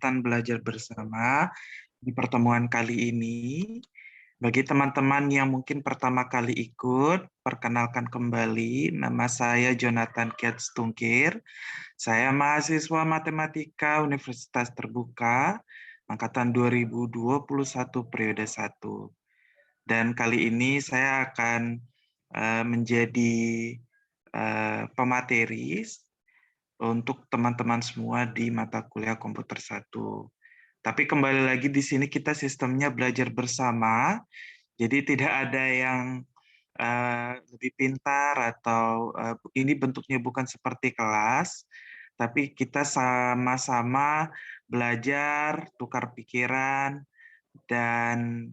kegiatan belajar bersama di pertemuan kali ini. Bagi teman-teman yang mungkin pertama kali ikut, perkenalkan kembali, nama saya Jonathan Kiat Tungkir. Saya mahasiswa Matematika Universitas Terbuka, Angkatan 2021 periode 1. Dan kali ini saya akan menjadi pemateri untuk teman-teman semua di mata kuliah komputer 1. Tapi kembali lagi di sini kita sistemnya belajar bersama, jadi tidak ada yang lebih pintar atau ini bentuknya bukan seperti kelas, tapi kita sama-sama belajar, tukar pikiran, dan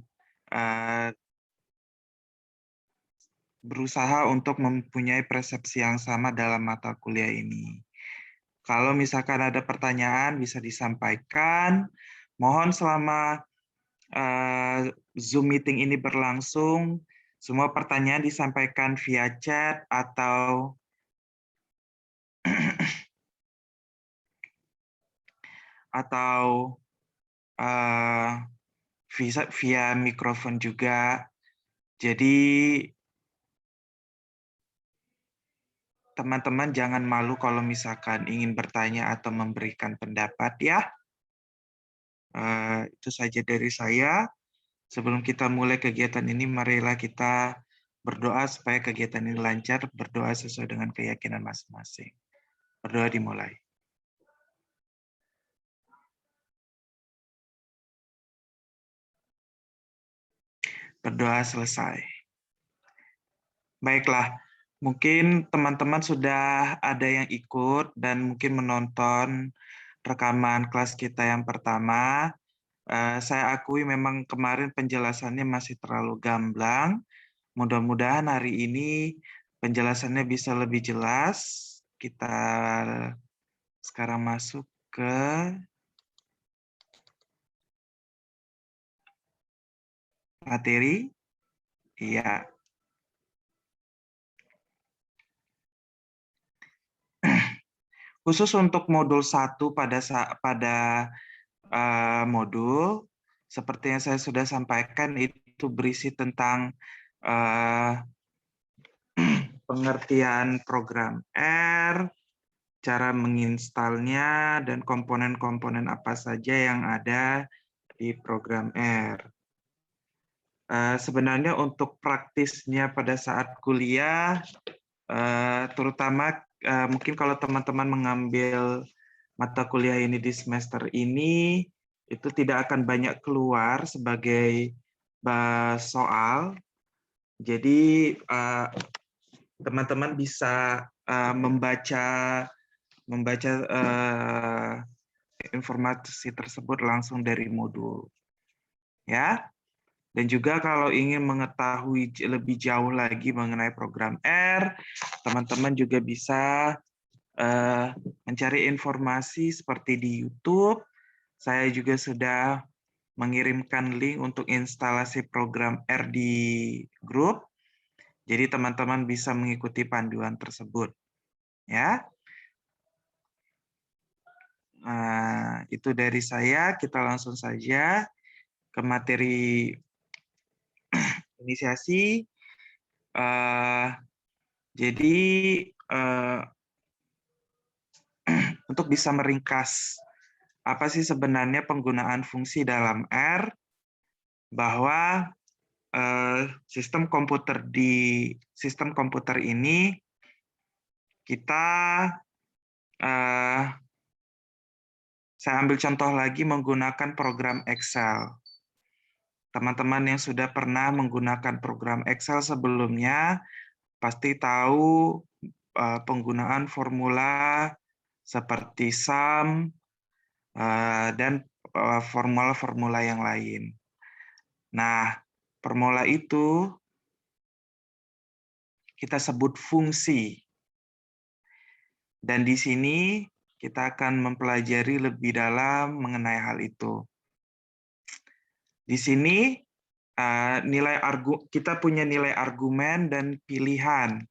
berusaha untuk mempunyai persepsi yang sama dalam mata kuliah ini. Kalau misalkan ada pertanyaan bisa disampaikan. Mohon selama Zoom meeting ini berlangsung, semua pertanyaan disampaikan via chat atau via mikrofon juga. Jadi teman-teman jangan malu kalau misalkan ingin bertanya atau memberikan pendapat ya. Itu saja dari saya. Sebelum kita mulai kegiatan ini, marilah kita berdoa supaya kegiatan ini lancar, berdoa sesuai dengan keyakinan masing-masing. Berdoa dimulai. Berdoa selesai. Baiklah, mungkin teman-teman sudah ada yang ikut dan mungkin menonton rekaman kelas kita yang pertama. Saya akui memang kemarin penjelasannya masih terlalu gamblang. Mudah-mudahan hari ini penjelasannya bisa lebih jelas. Kita sekarang masuk ke materi. Iya. Khusus untuk modul 1 pada modul, seperti yang saya sudah sampaikan, itu berisi tentang pengertian program R, cara menginstalnya, dan komponen-komponen apa saja yang ada di program R. Sebenarnya untuk praktisnya pada saat kuliah, terutama mungkin kalau teman-teman mengambil mata kuliah ini di semester ini, itu tidak akan banyak keluar sebagai soal. Jadi teman-teman bisa membaca informasi tersebut langsung dari modul, ya. Dan juga kalau ingin mengetahui lebih jauh lagi mengenai program R, teman-teman juga bisa mencari informasi seperti di YouTube. Saya juga sudah mengirimkan link untuk instalasi program R di grup. Jadi teman-teman bisa mengikuti panduan tersebut. Ya. Nah, itu dari saya. Kita langsung saja ke materi inisiasi. Jadi untuk bisa meringkas apa sih sebenarnya penggunaan fungsi dalam R, bahwa sistem komputer ini kita saya ambil contoh lagi menggunakan program Excel. Teman-teman yang sudah pernah menggunakan program Excel sebelumnya pasti tahu penggunaan formula seperti sum dan formula-formula yang lain. Nah, formula itu kita sebut fungsi. Dan di sini kita akan mempelajari lebih dalam mengenai hal itu. Di sini kita punya nilai argumen dan pilihan.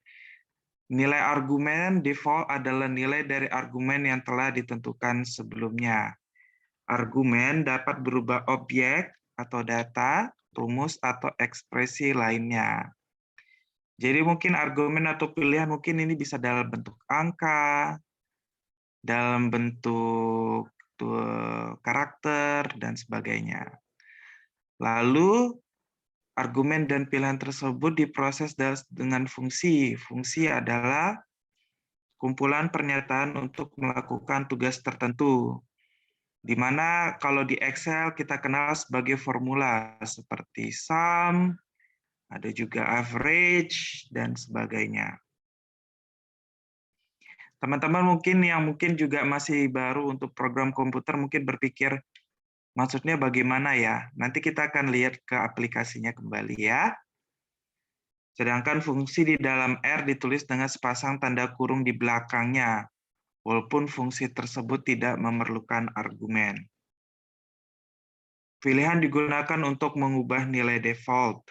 Nilai argumen default adalah nilai dari argumen yang telah ditentukan sebelumnya. Argumen dapat berubah objek atau data, rumus, atau ekspresi lainnya. Jadi mungkin argumen atau pilihan mungkin ini bisa dalam bentuk angka, dalam bentuk karakter, dan sebagainya. Lalu, argumen dan pilihan tersebut diproses dengan fungsi. Fungsi adalah kumpulan pernyataan untuk melakukan tugas tertentu, di mana kalau di Excel kita kenal sebagai formula seperti sum, ada juga average, dan sebagainya. Teman-teman mungkin juga masih baru untuk program komputer mungkin berpikir, maksudnya bagaimana ya? Nanti kita akan lihat ke aplikasinya kembali ya. Sedangkan fungsi di dalam R ditulis dengan sepasang tanda kurung di belakangnya, walaupun fungsi tersebut tidak memerlukan argumen. Pilihan digunakan untuk mengubah nilai default.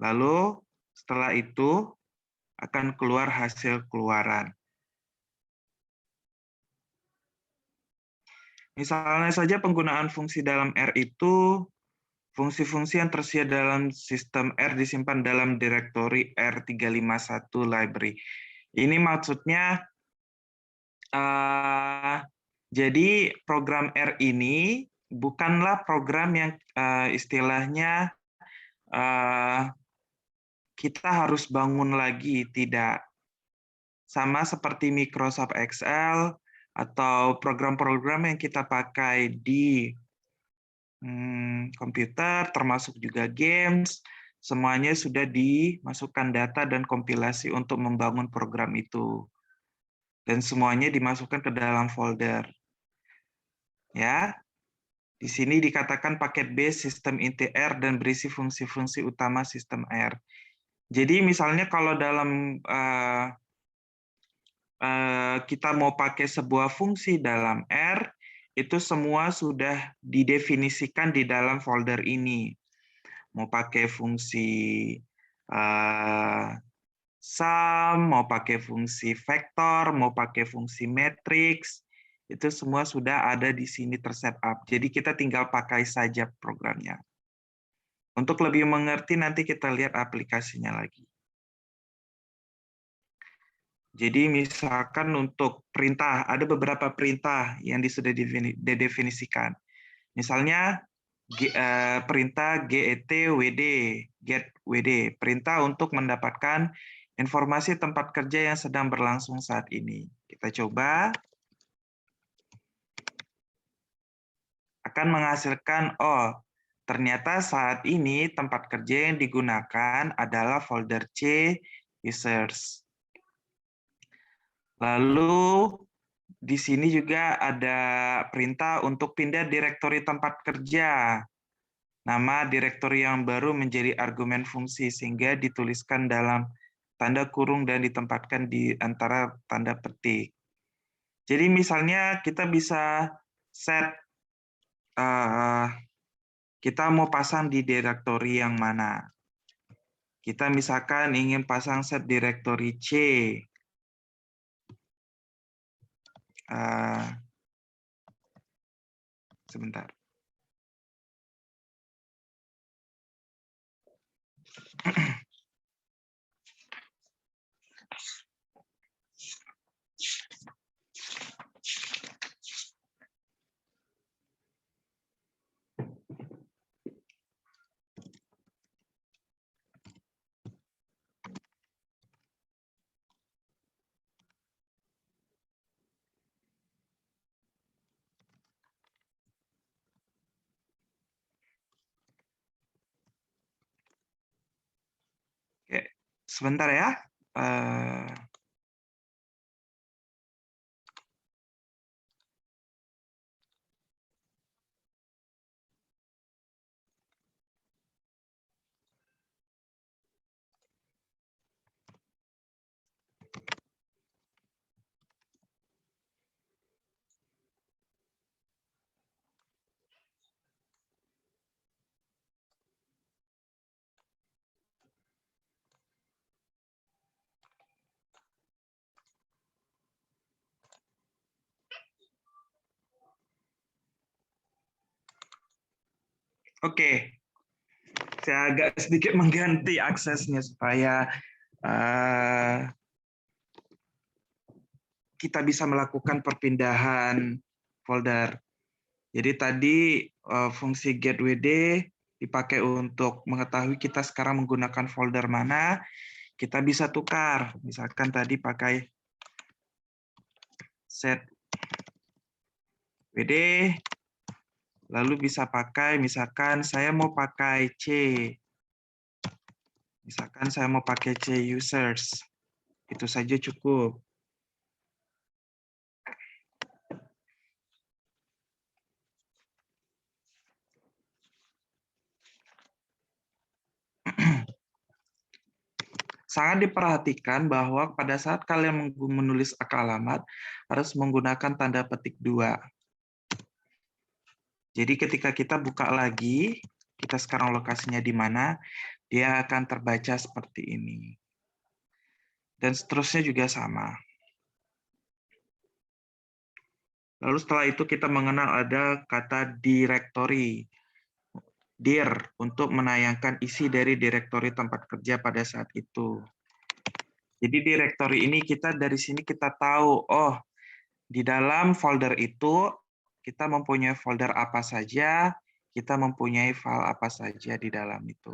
Lalu setelah itu akan keluar hasil keluaran. Misalnya saja penggunaan fungsi dalam R itu, fungsi-fungsi yang tersedia dalam sistem R disimpan dalam direktori R351 library. Ini maksudnya, jadi program R ini bukanlah program yang istilahnya kita harus bangun lagi, tidak. Sama seperti Microsoft Excel atau program-program yang kita pakai di komputer, termasuk juga games, semuanya sudah dimasukkan data dan kompilasi untuk membangun program itu. Dan semuanya dimasukkan ke dalam folder. Ya, di sini dikatakan paket base sistem inti R dan berisi fungsi-fungsi utama sistem R. Jadi misalnya kalau dalam kita mau pakai sebuah fungsi dalam R, itu semua sudah didefinisikan di dalam folder ini. Mau pakai fungsi sum, mau pakai fungsi vektor, mau pakai fungsi matrix, itu semua sudah ada di sini tersetup. Jadi kita tinggal pakai saja programnya. Untuk lebih mengerti nanti kita lihat aplikasinya lagi. Jadi misalkan untuk perintah, ada beberapa perintah yang sudah didefinisikan. Misalnya perintah get WD, perintah untuk mendapatkan informasi tempat kerja yang sedang berlangsung saat ini. Kita coba. Akan menghasilkan, oh, ternyata saat ini tempat kerja yang digunakan adalah folder C, users. Lalu di sini juga ada perintah untuk pindah direktori tempat kerja. Nama direktori yang baru menjadi argumen fungsi sehingga dituliskan dalam tanda kurung dan ditempatkan di antara tanda petik. Jadi misalnya kita bisa set kita mau pasang di direktori yang mana. Kita misalkan ingin pasang set direktori C. Sebentar. Oke, sebentar ya. Oke, saya agak sedikit mengganti aksesnya supaya kita bisa melakukan perpindahan folder. Jadi tadi fungsi getWD dipakai untuk mengetahui kita sekarang menggunakan folder mana, kita bisa tukar. Misalkan tadi pakai set WD, lalu bisa pakai, misalkan saya mau pakai C. Misalkan saya mau pakai C users. Itu saja cukup. Sangat diperhatikan bahwa pada saat kalian menulis alamat harus menggunakan tanda petik 2. Jadi ketika kita buka lagi, kita sekarang lokasinya di mana, dia akan terbaca seperti ini. Dan seterusnya juga sama. Lalu setelah itu kita mengenal ada kata directory. Dir untuk menayangkan isi dari direktori tempat kerja pada saat itu. Jadi direktori ini dari sini kita tahu, oh di dalam folder itu kita mempunyai folder apa saja, kita mempunyai file apa saja di dalam itu.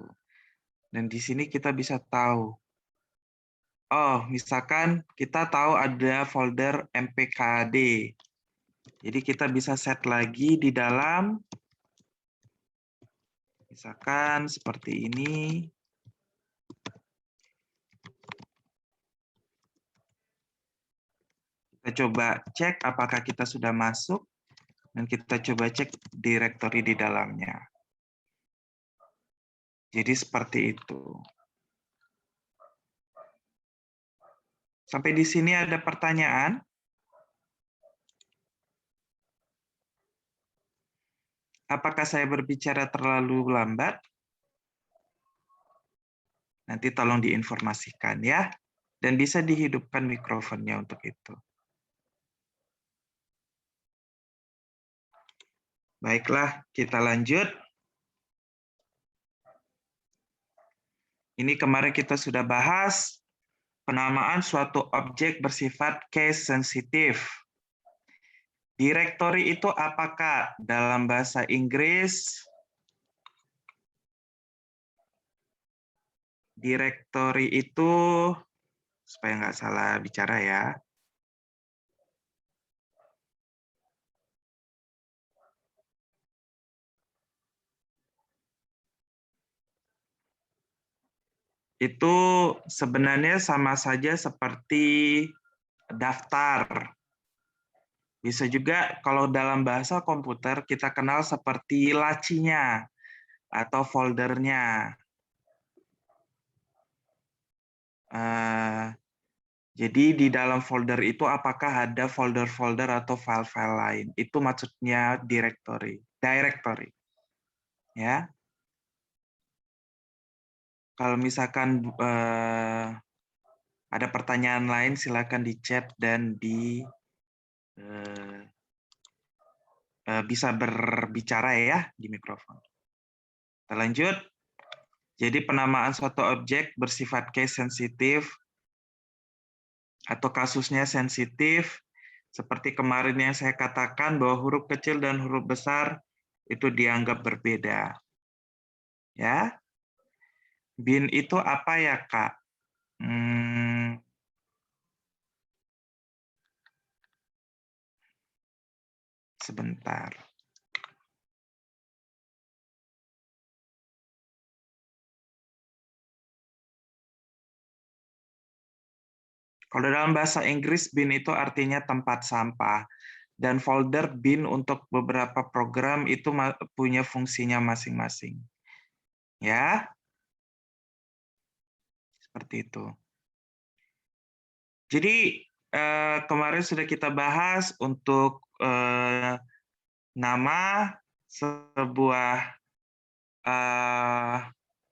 Dan di sini kita bisa tahu, oh misalkan kita tahu ada folder mpkd. Jadi kita bisa set lagi di dalam, misalkan seperti ini. Kita coba cek apakah kita sudah masuk, dan kita coba cek direktori di dalamnya. Jadi seperti itu. Sampai di sini ada pertanyaan? Apakah saya berbicara terlalu lambat? Nanti tolong diinformasikan ya. Dan bisa dihidupkan mikrofonnya untuk itu. Baiklah, kita lanjut. Ini kemarin kita sudah bahas penamaan suatu objek bersifat case sensitif. Direktori itu apakah? Dalam bahasa Inggris, direktori itu, supaya nggak salah bicara ya, itu sebenarnya sama saja seperti daftar. Bisa juga kalau dalam bahasa komputer kita kenal seperti lacinya atau foldernya. Jadi di dalam folder itu apakah ada folder-folder atau file-file lain? Itu maksudnya directory. Ya. Kalau misalkan ada pertanyaan lain, silakan di chat dan bisa berbicara ya di mikrofon. Kita lanjut. Jadi penamaan suatu objek bersifat case sensitif atau kasusnya sensitif, seperti kemarin yang saya katakan bahwa huruf kecil dan huruf besar itu dianggap berbeda. Ya. Bin itu apa ya, Kak? Sebentar. Kalau dalam bahasa Inggris, bin itu artinya tempat sampah. Dan folder bin untuk beberapa program itu punya fungsinya masing-masing. Ya, seperti itu. Jadi, kemarin sudah kita bahas untuk nama sebuah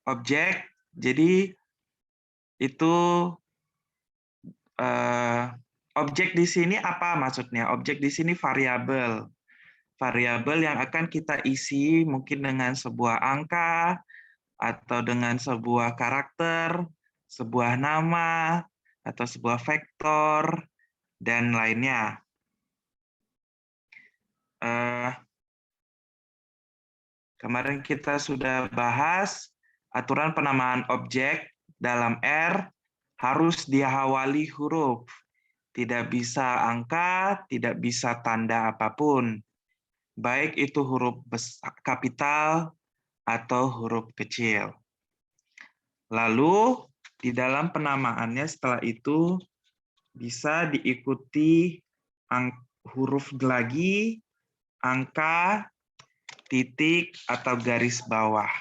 objek. Jadi, itu objek di sini apa maksudnya? Objek di sini variabel. variabel yang akan kita isi mungkin dengan sebuah angka, atau dengan sebuah karakter, sebuah nama, atau sebuah vektor, dan lainnya. Kemarin kita sudah bahas aturan penamaan objek dalam R harus diawali huruf. Tidak bisa angka, tidak bisa tanda apapun. Baik itu huruf kapital atau huruf kecil. Lalu di dalam penamaannya setelah itu bisa diikuti huruf gelagi, angka, titik, atau garis bawah.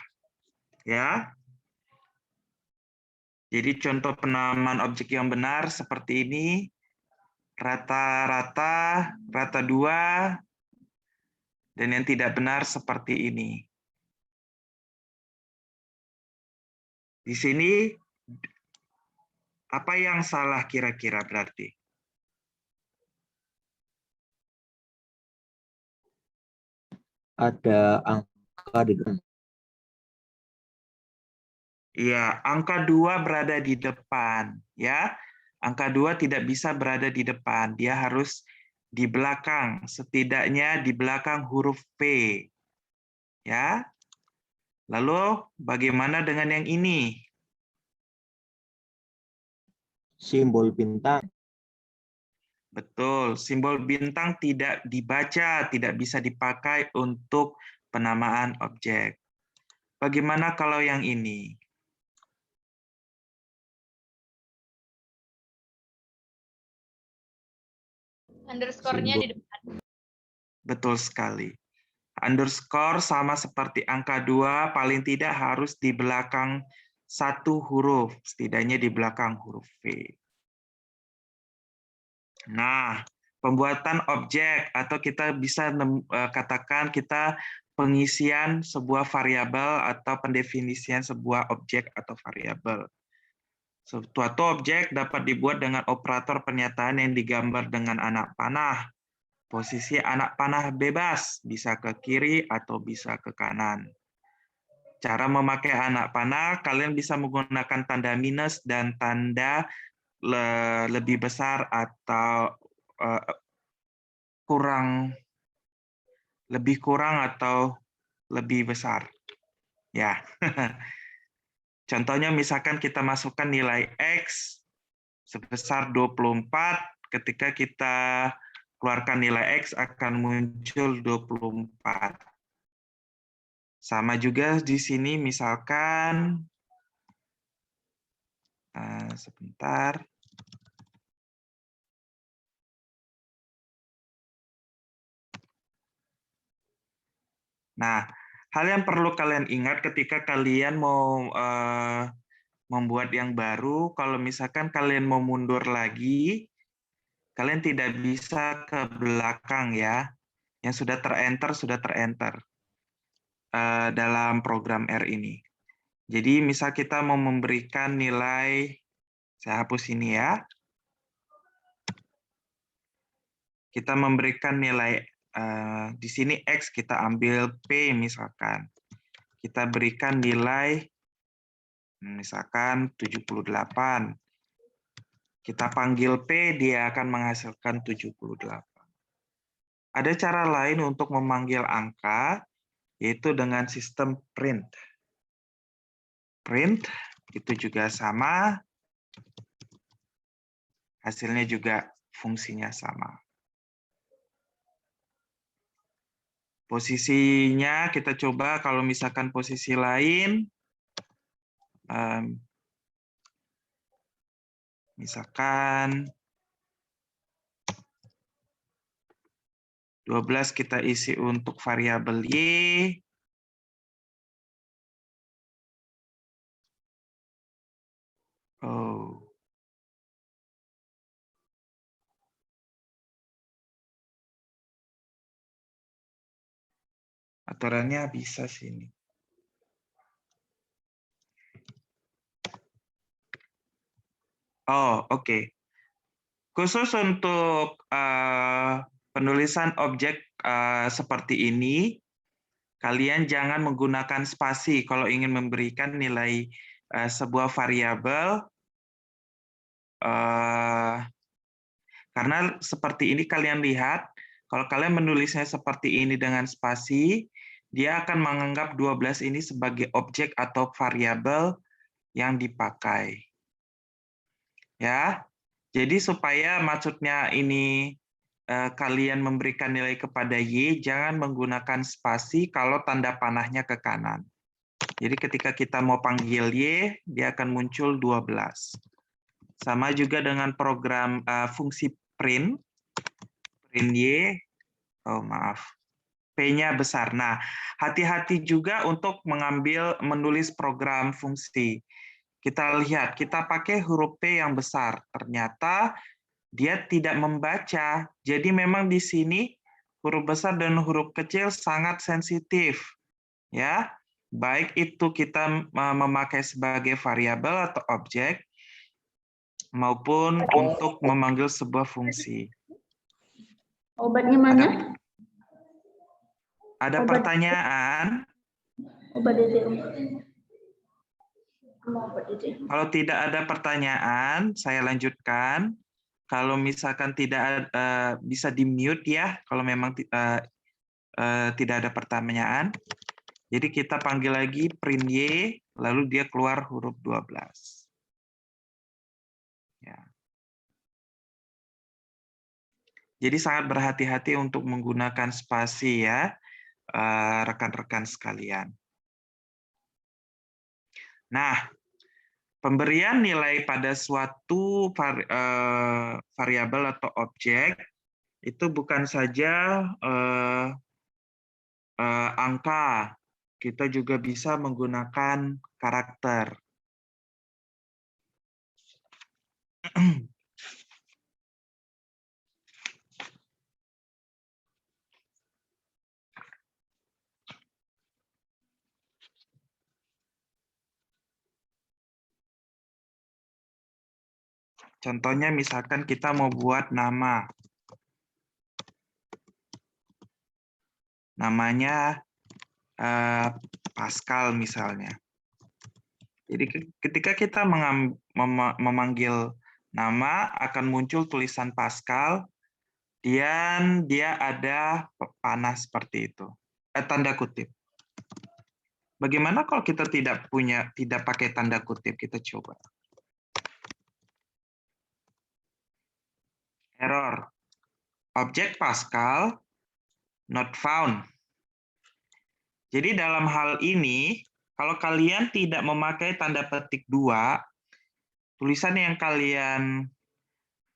Ya. Jadi contoh penamaan objek yang benar seperti ini. Rata-rata, rata 2, dan yang tidak benar seperti ini. Di sini, apa yang salah kira-kira berarti? Ada angka di depan. Iya, angka 2 berada di depan. Ya, angka 2 tidak bisa berada di depan. Dia harus di belakang, setidaknya di belakang huruf P. Ya. Lalu bagaimana dengan yang ini? Simbol bintang. Betul, simbol bintang tidak dibaca, tidak bisa dipakai untuk penamaan objek. Bagaimana kalau yang ini? Underscore-nya di depan. Betul sekali. Underscore sama seperti angka 2, paling tidak harus di belakang satu huruf, setidaknya di belakang huruf V. Nah, pembuatan objek, atau kita bisa katakan kita pengisian sebuah variabel atau pendefinisian sebuah objek atau variabel. Suatu objek dapat dibuat dengan operator pernyataan yang digambar dengan anak panah. Posisi anak panah bebas, bisa ke kiri atau bisa ke kanan. Cara memakai anak panah, kalian bisa menggunakan tanda minus dan tanda lebih besar atau lebih kurang atau lebih besar. Ya. Contohnya misalkan kita masukkan nilai X sebesar 24, ketika kita keluarkan nilai X akan muncul 24. Sama juga di sini misalkan, sebentar. Nah, hal yang perlu kalian ingat ketika kalian mau membuat yang baru, kalau misalkan kalian mau mundur lagi, kalian tidak bisa ke belakang ya. Yang sudah ter-enter dalam program R ini. Jadi misal kita mau memberikan nilai, saya hapus ini ya. Kita memberikan nilai, di sini X, kita ambil P misalkan. Kita berikan nilai, misalkan 78. Kita panggil P, dia akan menghasilkan 78. Ada cara lain untuk memanggil angka, yaitu dengan sistem print. Print itu juga sama, hasilnya juga fungsinya sama. Posisinya kita coba kalau misalkan posisi lain, misalkan 12 kita isi untuk variabel Y. Oh. Aturannya bisa sini. Oh, oke. Khusus untuk penulisan objek seperti ini, kalian jangan menggunakan spasi kalau ingin memberikan nilai sebuah variabel, karena seperti ini kalian lihat, kalau kalian menulisnya seperti ini dengan spasi, dia akan menganggap 12 ini sebagai objek atau variabel yang dipakai. Ya, jadi supaya maksudnya ini kalian memberikan nilai kepada Y, jangan menggunakan spasi kalau tanda panahnya ke kanan. Jadi ketika kita mau panggil Y, dia akan muncul 12. Sama juga dengan program fungsi print Y, P-nya besar. Nah, hati-hati juga untuk menulis program fungsi. Kita lihat, kita pakai huruf P yang besar. Ternyata dia tidak membaca. Jadi memang di sini huruf besar dan huruf kecil sangat sensitif. Ya, baik itu kita memakai sebagai variabel atau objek, maupun untuk memanggil sebuah fungsi. Obatnya mana? Ada pertanyaan? Obat DDU. Kalau tidak ada pertanyaan, saya lanjutkan. Kalau misalkan tidak bisa di-mute ya, kalau memang tidak ada pertanyaan. Jadi kita panggil lagi print Y, lalu dia keluar huruf 12. Ya. Jadi sangat berhati-hati untuk menggunakan spasi ya, rekan-rekan sekalian. Nah, pemberian nilai pada suatu variabel atau objek itu bukan saja angka, kita juga bisa menggunakan karakter. Contohnya misalkan kita mau buat nama. Namanya Pascal misalnya. Jadi ketika kita memanggil nama, akan muncul tulisan Pascal, dan dia ada panah seperti itu. Tanda kutip. Bagaimana kalau kita tidak pakai tanda kutip? Kita coba. Error. Objek Pascal not found. Jadi dalam hal ini, kalau kalian tidak memakai tanda petik 2, tulisan yang kalian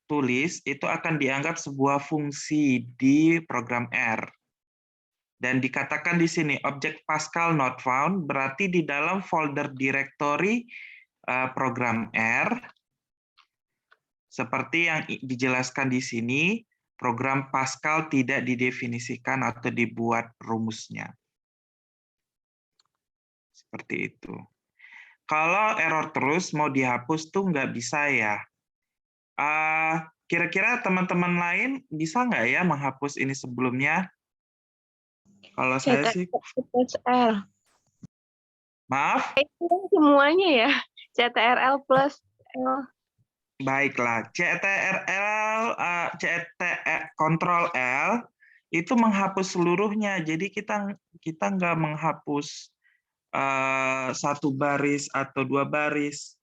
tulis itu akan dianggap sebuah fungsi di program R. Dan dikatakan di sini, objek Pascal not found, berarti di dalam folder directory program R, seperti yang dijelaskan di sini, program Pascal tidak didefinisikan atau dibuat rumusnya. Seperti itu. Kalau error terus mau dihapus tuh nggak bisa ya. Kira-kira teman-teman lain bisa nggak ya menghapus ini sebelumnya? Kalau saya sih, maaf. Semuanya ya, CTRL plus L. Baiklah, Ctrl L itu menghapus seluruhnya. Jadi kita nggak menghapus satu baris atau 2 baris.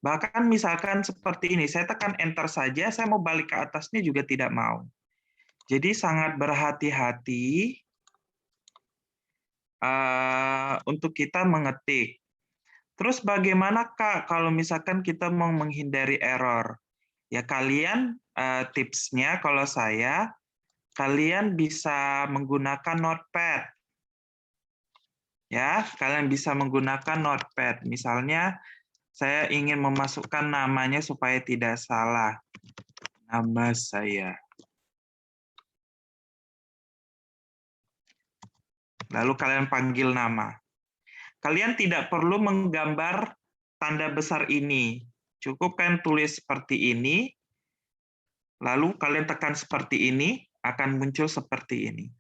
Bahkan misalkan seperti ini, saya tekan enter saja, saya mau balik ke atasnya juga tidak mau. Jadi sangat berhati-hati untuk kita mengetik. Terus bagaimana Kak kalau misalkan kita mau menghindari error? Ya kalian tipsnya kalau saya, kalian bisa menggunakan notepad. Ya, kalian bisa menggunakan notepad. Misalnya saya ingin memasukkan namanya supaya tidak salah. Nama saya. Lalu kalian panggil nama. Kalian tidak perlu menggambar tanda besar ini. Cukup kan tulis seperti ini, lalu kalian tekan seperti ini, akan muncul seperti ini.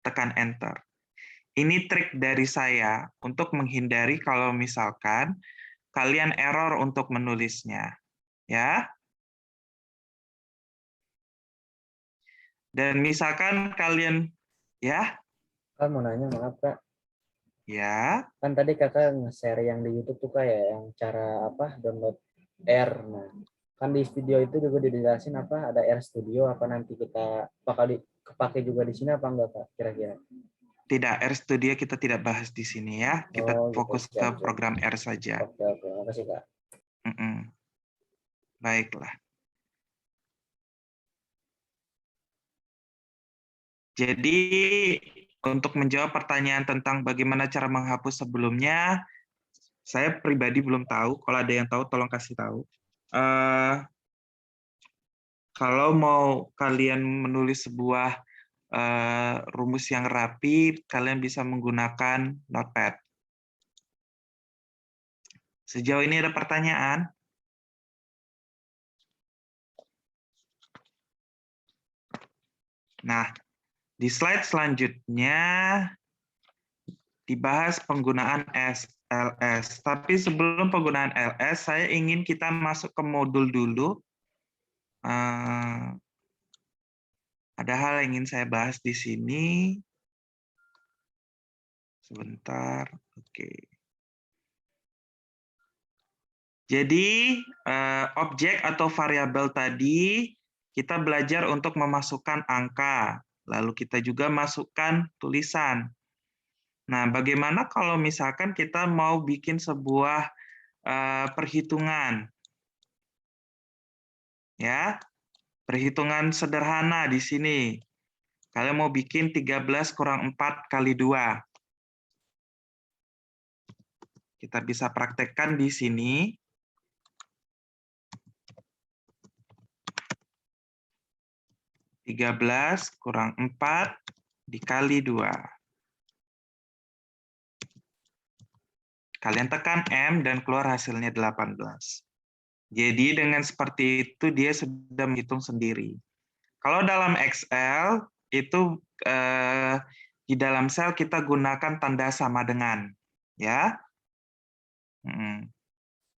tekan enter. Ini trik dari saya untuk menghindari kalau misalkan kalian error untuk menulisnya. Ya. Dan misalkan kalian, ya, Kak mau nanya, maaf Kak. ya, Kan tadi Kakak nge-share yang di YouTube tuh Kak ya, yang cara apa download R. Nah, kan di video itu juga dijelasin apa ada R Studio, apa nanti kita bakal kepake juga di sini apa enggak Kak kira-kira? tidak, RStudio kita tidak bahas di sini ya. Kita Oh, gitu. fokus ke Siap, siap. program R saja. Oke, oke. Makasih Kak. Baiklah. Jadi untuk menjawab pertanyaan tentang bagaimana cara menghapus sebelumnya, saya pribadi belum tahu. Kalau ada yang tahu, tolong kasih tahu. Kalau mau kalian menulis sebuah rumus yang rapi, kalian bisa menggunakan Notepad. Sejauh ini ada pertanyaan? Nah, di slide selanjutnya dibahas penggunaan LS. Tapi sebelum penggunaan LS, saya ingin kita masuk ke modul dulu. Ada hal yang ingin saya bahas di sini. Sebentar, oke. Jadi, objek atau variabel tadi, kita belajar untuk memasukkan angka. Lalu kita juga masukkan tulisan. Nah, bagaimana kalau misalkan kita mau bikin sebuah perhitungan? Ya, perhitungan sederhana di sini. Kalian mau bikin 13 kurang 4 kali 2. Kita bisa praktekkan di sini. 13 kurang 4 dikali 2. Kalian tekan M dan keluar hasilnya 18. Jadi dengan seperti itu dia sudah menghitung sendiri. Kalau dalam Excel itu di dalam sel kita gunakan tanda sama dengan, ya.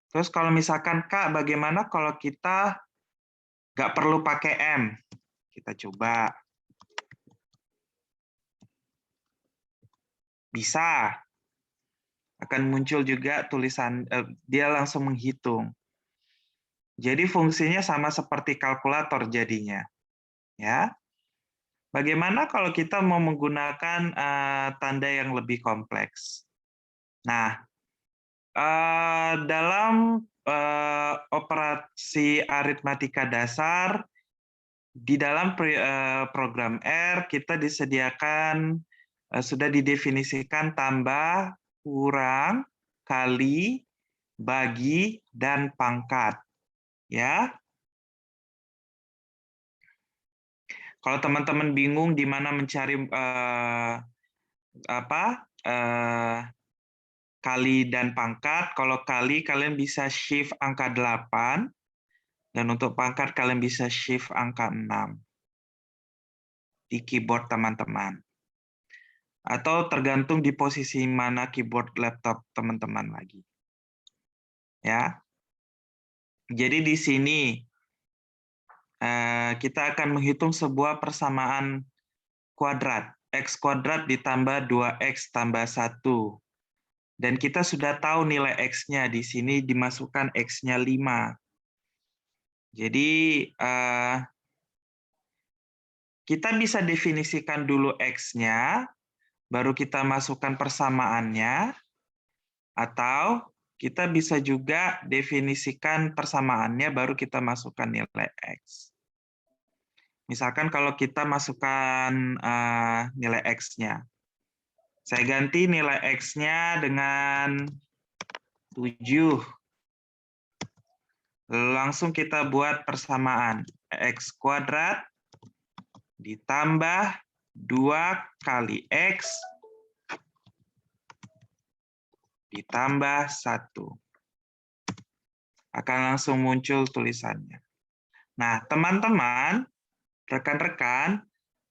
Terus kalau misalkan Kak, bagaimana kalau kita nggak perlu pakai M? Kita coba. Bisa. Akan muncul juga tulisan, dia langsung menghitung. Jadi fungsinya sama seperti kalkulator jadinya. Ya. Bagaimana kalau kita mau menggunakan tanda yang lebih kompleks? Nah, dalam operasi aritmatika dasar, di dalam program R, kita disediakan, sudah didefinisikan tambah, kurang, kali, bagi, dan pangkat. Ya. Kalau teman-teman bingung di mana mencari kali dan pangkat, kalau kali kalian bisa shift angka 8, dan untuk pangkat kalian bisa shift angka 6 di keyboard teman-teman. Atau tergantung di posisi mana keyboard laptop teman-teman lagi. Ya. Jadi di sini kita akan menghitung sebuah persamaan kuadrat. X kuadrat ditambah 2X tambah 1. Dan kita sudah tahu nilai X-nya. Di sini dimasukkan X-nya 5. Jadi, kita bisa definisikan dulu X-nya, baru kita masukkan persamaannya, atau kita bisa juga definisikan persamaannya, baru kita masukkan nilai X. Misalkan kalau kita masukkan nilai X-nya. Saya ganti nilai X-nya dengan 7. Langsung kita buat persamaan. X kuadrat ditambah 2 kali X ditambah 1. Akan langsung muncul tulisannya. Nah, teman-teman, rekan-rekan,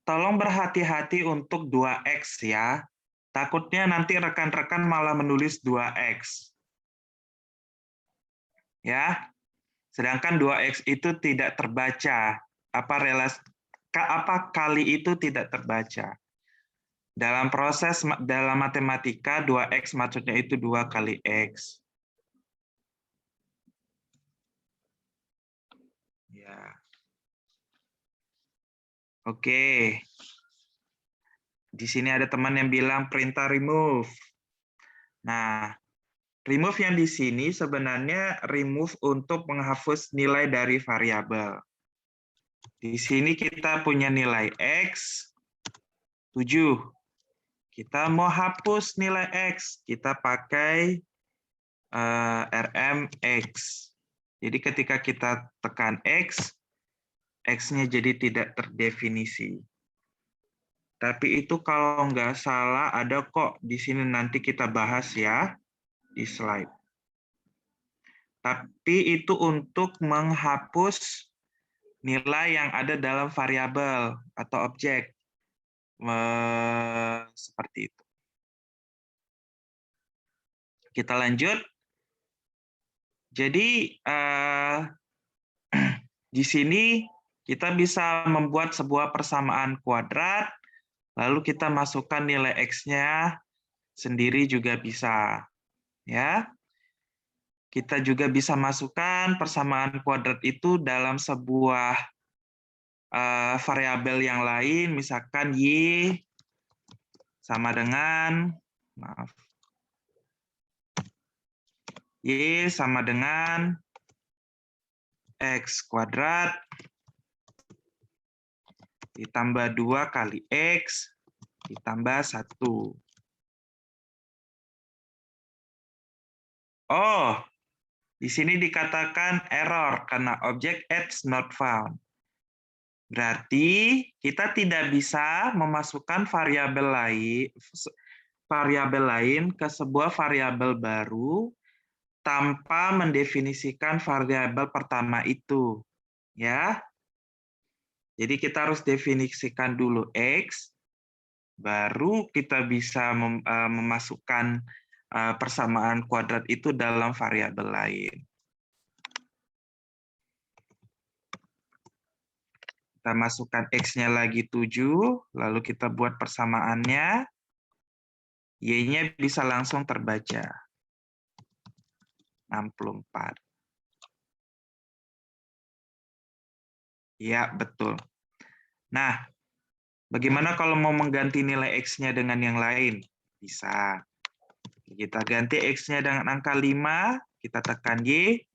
tolong berhati-hati untuk 2X ya. Takutnya nanti rekan-rekan malah menulis 2X. Ya. Sedangkan 2X itu tidak terbaca. Apa kali itu tidak terbaca. Dalam matematika 2X maksudnya itu 2 kali X. Ya. Oke. Di sini ada teman yang bilang perintah remove. Nah, remove yang di sini sebenarnya remove untuk menghapus nilai dari variabel. Di sini kita punya nilai X 7. Kita mau hapus nilai X, kita pakai RMX. Jadi ketika kita tekan X, X-nya jadi tidak terdefinisi. Tapi itu kalau nggak salah ada kok di sini nanti kita bahas ya di slide. Tapi itu untuk menghapus nilai yang ada dalam variabel atau objek. Seperti itu. Kita lanjut. Jadi di sini kita bisa membuat sebuah persamaan kuadrat, lalu kita masukkan nilai X-nya sendiri juga bisa. Ya. Kita juga bisa masukkan persamaan kuadrat itu dalam sebuah variabel yang lain, misalkan Y sama dengan, Y sama dengan X kuadrat ditambah 2 kali X ditambah 1. Oh, di sini dikatakan error karena objek X not found. Berarti kita tidak bisa memasukkan variabel lain ke sebuah variabel baru tanpa mendefinisikan variabel pertama itu, ya. Jadi kita harus definisikan dulu X, baru kita bisa memasukkan persamaan kuadrat itu dalam variabel lain. Kita masukkan X-nya lagi 7, lalu kita buat persamaannya, Y-nya bisa langsung terbaca. 64. Ya, betul. Nah, bagaimana kalau mau mengganti nilai X-nya dengan yang lain? Bisa. Kita ganti X-nya dengan angka 5, kita tekan Y.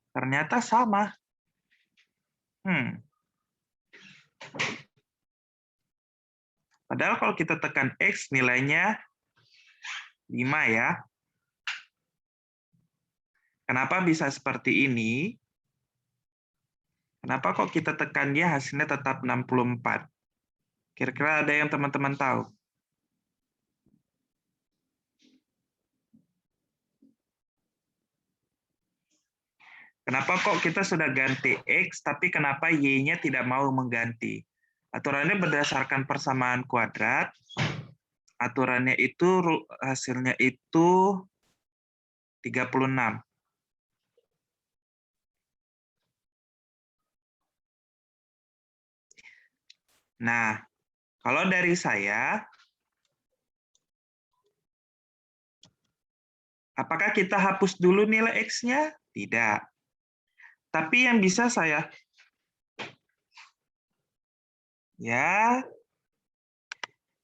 Ternyata sama. Padahal kalau kita tekan X, nilainya 5 ya. Kenapa bisa seperti ini? Kenapa kok kita tekan Y hasilnya tetap 64? Kira-kira ada yang teman-teman tahu? Kenapa kok kita sudah ganti X, tapi kenapa Y-nya tidak mau mengganti? Aturannya berdasarkan persamaan kuadrat. Aturannya itu hasilnya itu 36. Nah, kalau dari saya, apakah kita hapus dulu nilai X-nya? Tidak. Tapi yang bisa saya, ya,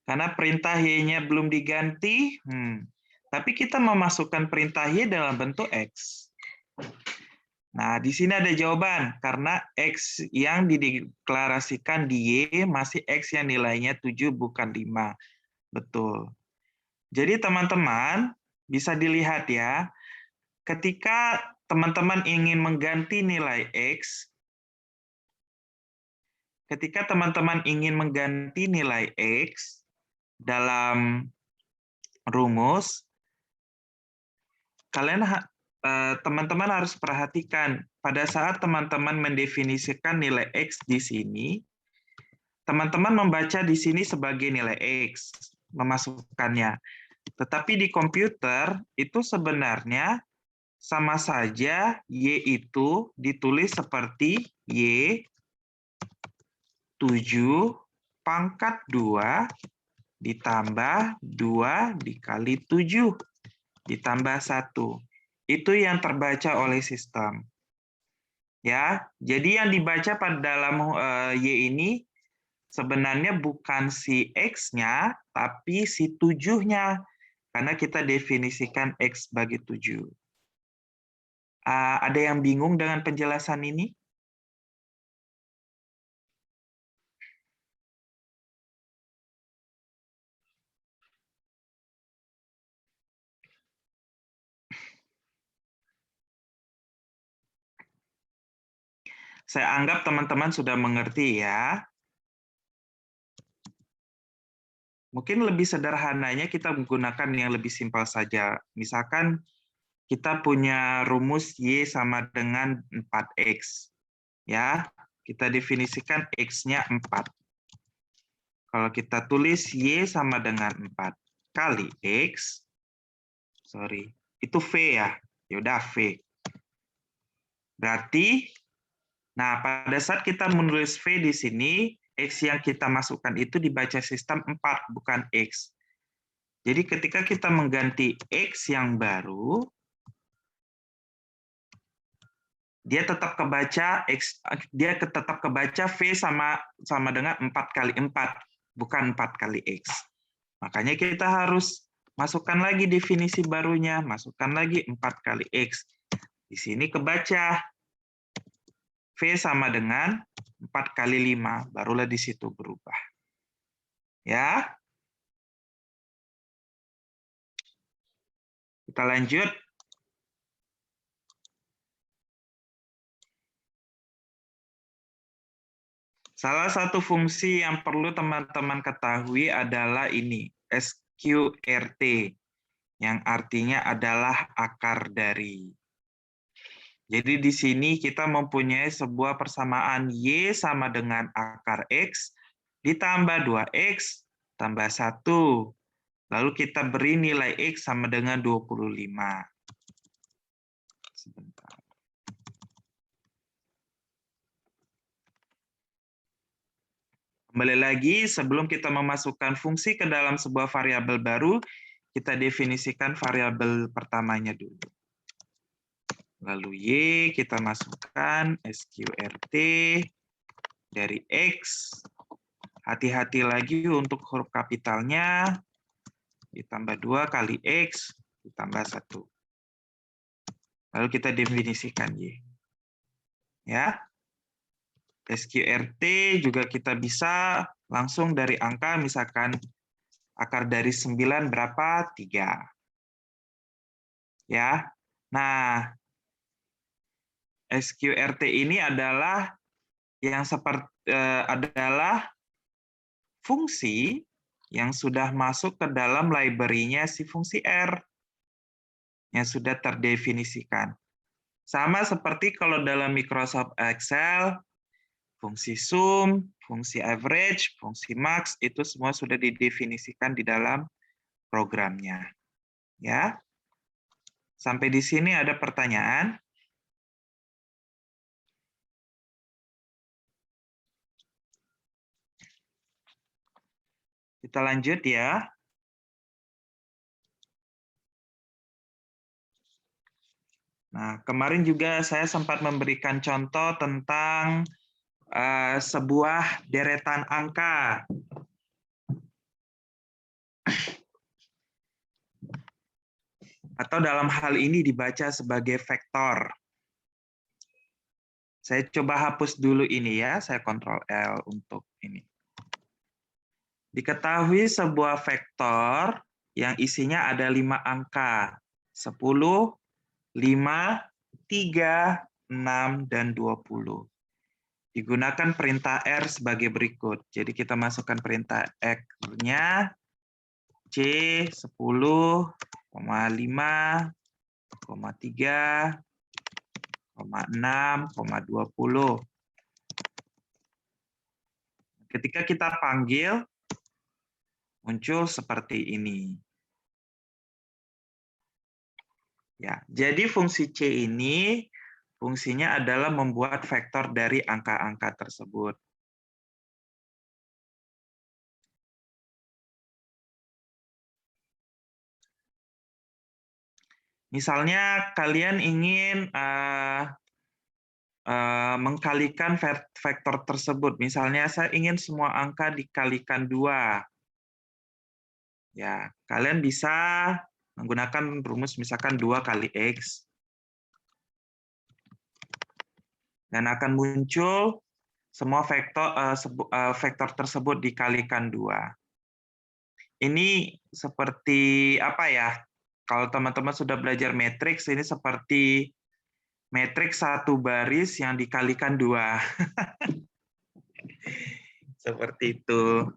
karena perintah Y-nya belum diganti, tapi kita memasukkan perintah Y dalam bentuk X. Nah, di sini ada jawaban, karena X yang dideklarasikan di Y masih X yang nilainya 7, bukan 5. Betul. Jadi teman-teman, bisa dilihat ya, ketika teman-teman ingin mengganti nilai X, ketika teman-teman ingin mengganti nilai X dalam rumus, teman-teman harus perhatikan pada saat teman-teman mendefinisikan nilai X di sini, teman-teman membaca di sini sebagai nilai X, memasukkannya. Tetapi di komputer itu sebenarnya sama saja Y itu ditulis seperti Y 7 pangkat 2 ditambah 2 dikali 7 ditambah 1. Itu yang terbaca oleh sistem. Ya, jadi yang dibaca pada dalam Y ini sebenarnya bukan si X-nya, tapi si 7-nya. Karena kita definisikan X sebagai 7. Ada yang bingung dengan penjelasan ini? Saya anggap teman-teman sudah mengerti ya. Mungkin lebih sederhananya kita menggunakan yang lebih simpel saja. Misalkan kita punya rumus Y sama dengan 4X. Ya, kita definisikan X-nya 4. Kalau kita tulis Y sama dengan 4 kali X, itu V ya. Yaudah, V. Berarti, nah pada saat kita menulis V di sini, X yang kita masukkan itu dibaca sistem 4, bukan X. Jadi ketika kita mengganti X yang baru, dia tetap kebaca V sama dengan 4 kali 4, bukan 4 kali X. Makanya kita harus masukkan lagi definisi barunya, masukkan lagi 4 kali X. Di sini kebaca V sama dengan 4 kali 5, barulah di situ berubah. Ya. Kita lanjut. Salah satu fungsi yang perlu teman-teman ketahui adalah ini, SQRT, yang artinya adalah akar dari. Jadi di sini kita mempunyai sebuah persamaan Y sama dengan akar X, ditambah 2X, tambah 1. Lalu kita beri nilai X sama dengan 25. Sebentar. Kembali lagi, sebelum kita memasukkan fungsi ke dalam sebuah variabel baru, kita definisikan variabel pertamanya dulu. Lalu Y kita masukkan SQRT dari X. Hati-hati lagi untuk huruf kapitalnya. Ditambah 2 kali X, ditambah 1. Lalu kita definisikan Y. Ya. SQRT juga kita bisa langsung dari angka, misalkan akar dari 9 berapa? 3. Ya. Nah, SQRT ini adalah adalah fungsi yang sudah masuk ke dalam library-nya si fungsi R yang sudah terdefinisikan. Sama seperti kalau dalam Microsoft Excel, fungsi sum, fungsi average, fungsi max, itu semua sudah didefinisikan di dalam programnya. Ya. Sampai di sini ada pertanyaan? Kita lanjut ya. Nah, kemarin juga saya sempat memberikan contoh tentang sebuah deretan angka. Atau dalam hal ini dibaca sebagai vektor. Saya coba hapus dulu ini ya, saya Ctrl L untuk ini. Diketahui sebuah vektor yang isinya ada 5 angka, 10, 5, 3, 6, dan 20. Digunakan perintah R sebagai berikut. Jadi kita masukkan perintah R-nya, C 10,5,3, 6,20. Ketika kita panggil, muncul seperti ini. Ya, jadi fungsi C ini fungsinya adalah membuat vektor dari angka-angka tersebut. Misalnya kalian ingin mengkalikan vektor tersebut. Misalnya saya ingin semua angka dikalikan 2. Ya, kalian bisa menggunakan rumus misalkan 2 kali X. Dan akan muncul semua vektor tersebut dikalikan 2. Ini seperti apa ya? Kalau teman-teman sudah belajar matriks, ini seperti matriks 1 baris yang dikalikan 2. Seperti itu.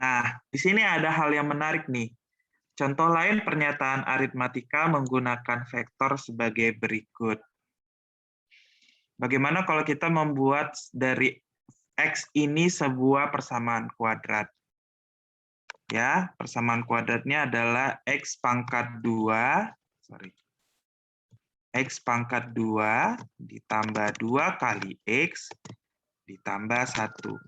Nah, di sini ada hal yang menarik nih. Contoh lain pernyataan aritmatika menggunakan vektor sebagai berikut. Bagaimana kalau kita membuat dari X ini sebuah persamaan kuadrat? Ya, persamaan kuadratnya adalah X pangkat 2, X pangkat 2 ditambah 2 kali X ditambah 1.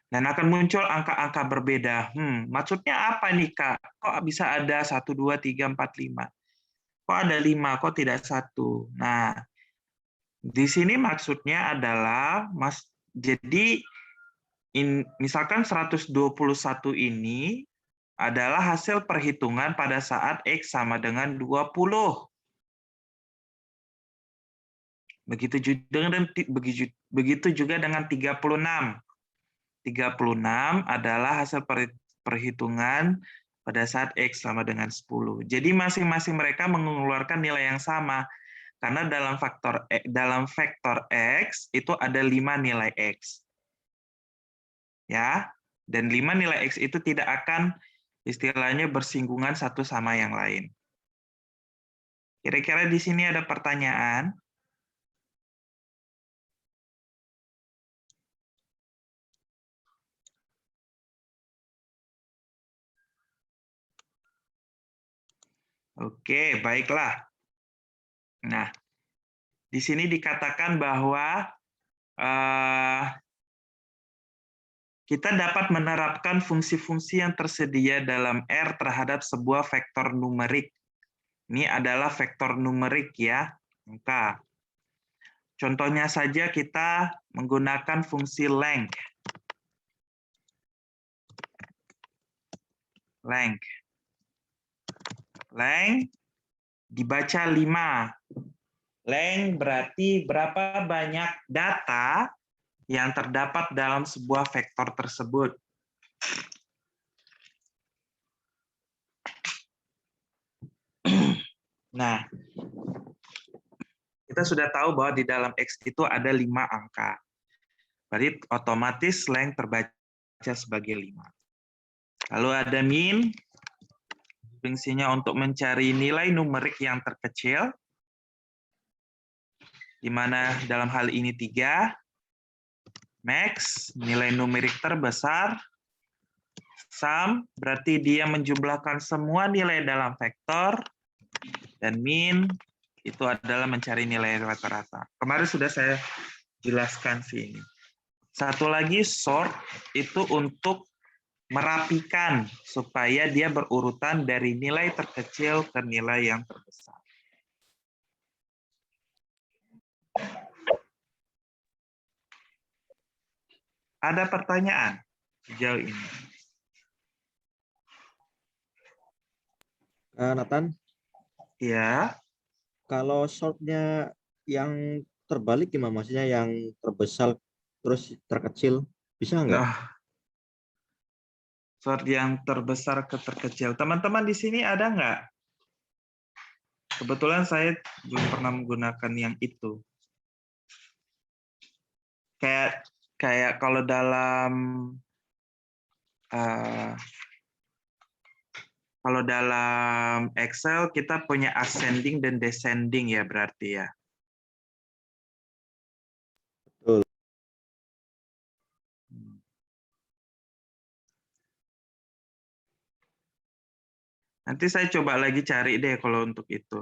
Dan akan muncul angka-angka berbeda. Maksudnya apa nih, Kak? Kok bisa ada 1, 2, 3, 4, 5? Kok ada 5? Kok tidak 1? Nah, di sini maksudnya adalah, jadi misalkan 121 ini adalah hasil perhitungan pada saat X sama dengan 20. Begitu juga dengan 36. 36 adalah hasil perhitungan pada saat X sama dengan 10. Jadi masing-masing mereka mengeluarkan nilai yang sama. Karena dalam vektor X itu ada 5 nilai X. Ya, dan 5 nilai X itu tidak akan istilahnya bersinggungan satu sama yang lain. Kira-kira di sini ada pertanyaan? Oke, baiklah. Nah, di sini dikatakan bahwa kita dapat menerapkan fungsi-fungsi yang tersedia dalam R terhadap sebuah vektor numerik. Ini adalah vektor numerik ya, angka. Contohnya saja kita menggunakan fungsi length. Length dibaca 5. Length berarti berapa banyak data yang terdapat dalam sebuah vektor tersebut. Nah, kita sudah tahu bahwa di dalam X itu ada 5 angka. Berarti otomatis length terbaca sebagai 5. Lalu ada min, fungsinya untuk mencari nilai numerik yang terkecil, di mana dalam hal ini 3. Max, nilai numerik terbesar. Sum, berarti dia menjumlahkan semua nilai dalam vektor. Dan min, itu adalah mencari nilai rata-rata. Kemarin sudah saya jelaskan sih ini. Satu lagi, sort, itu untuk merapikan supaya dia berurutan dari nilai terkecil ke nilai yang terbesar. Ada pertanyaan sejauh ini? Nathan, Ya. kalau shortnya yang terbalik gimana? Maksudnya yang terbesar terus terkecil, bisa nggak? Nah, sort yang terbesar ke terkecil. Teman-teman di sini ada nggak? Kebetulan saya belum pernah menggunakan yang itu. Kayak kalau dalam kalau dalam Excel kita punya ascending dan descending ya berarti ya. Betul. Nanti saya coba lagi cari deh kalau untuk itu.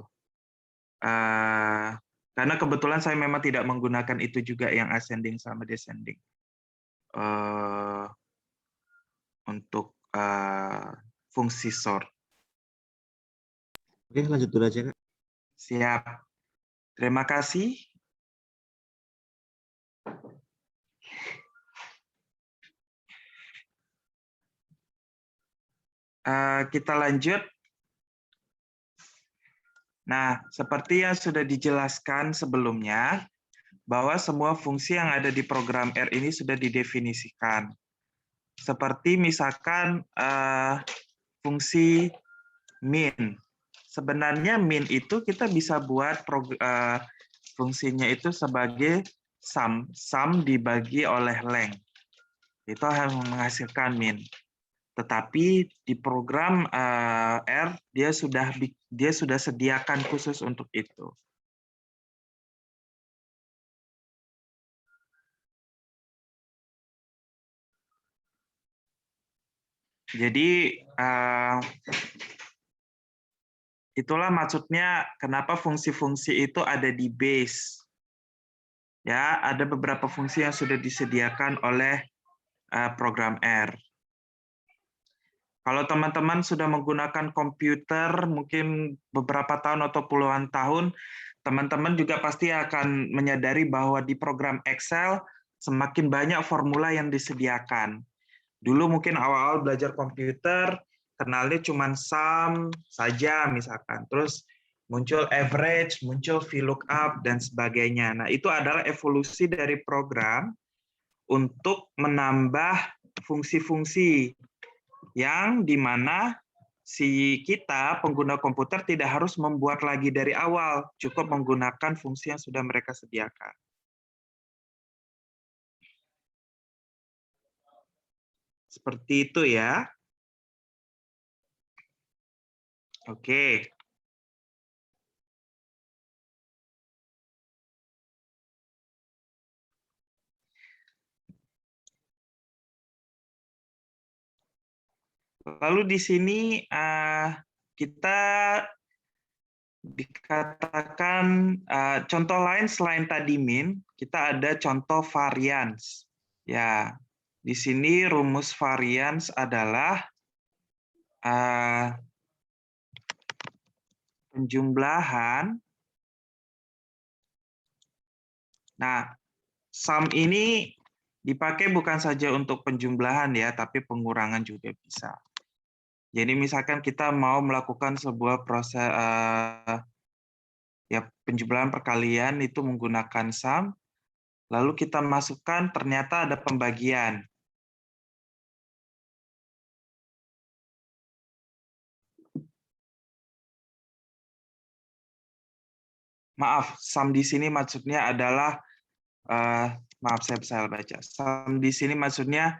Karena kebetulan saya memang tidak menggunakan itu juga yang ascending sama descending. Untuk fungsi sort. Oke, lanjut dulu aja, Kak. Siap. Terima kasih. Kita lanjut. Nah, seperti yang sudah dijelaskan sebelumnya, bahwa semua fungsi yang ada di program R ini sudah didefinisikan. Seperti misalkan fungsi min. Sebenarnya min itu kita bisa buat fungsinya itu sebagai sum dibagi oleh length. Itu akan menghasilkan min. Tetapi di program R dia sudah sediakan khusus untuk itu. Jadi itulah maksudnya kenapa fungsi-fungsi itu ada di base. Ya, ada beberapa fungsi yang sudah disediakan oleh program R. Kalau teman-teman sudah menggunakan komputer mungkin beberapa tahun atau puluhan tahun, teman-teman juga pasti akan menyadari bahwa di program Excel semakin banyak formula yang disediakan. Dulu mungkin awal-awal belajar komputer, kenalnya cuma sum saja misalkan. Terus muncul average, muncul VLOOKUP, dan sebagainya. Nah, itu adalah evolusi dari program untuk menambah fungsi-fungsi yang dimana si kita, pengguna komputer, tidak harus membuat lagi dari awal, cukup menggunakan fungsi yang sudah mereka sediakan. Seperti itu ya. Oke. Lalu di sini kita dikatakan contoh lain selain tadi min, kita ada contoh variance. Ya, di sini rumus variance adalah penjumlahan. Nah, sum ini dipakai bukan saja untuk penjumlahan ya, tapi pengurangan juga bisa. Jadi misalkan kita mau melakukan sebuah proses ya penjumlahan perkalian itu menggunakan sum, lalu kita masukkan ternyata ada pembagian. Maaf, sum di sini maksudnya adalah maaf saya salah baca. Sum di sini maksudnya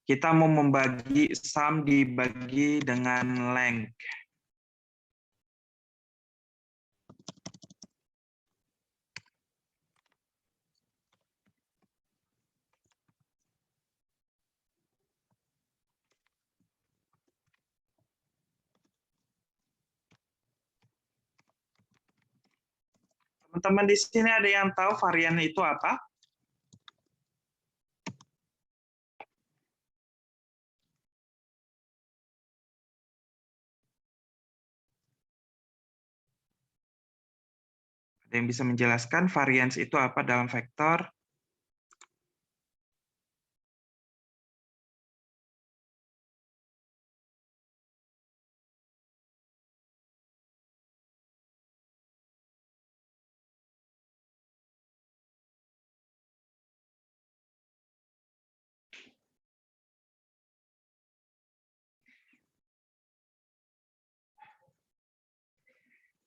kita mau membagi sum dibagi dengan length. Teman-teman di sini ada yang tahu varian itu apa? Ada yang bisa menjelaskan variance itu apa dalam vektor?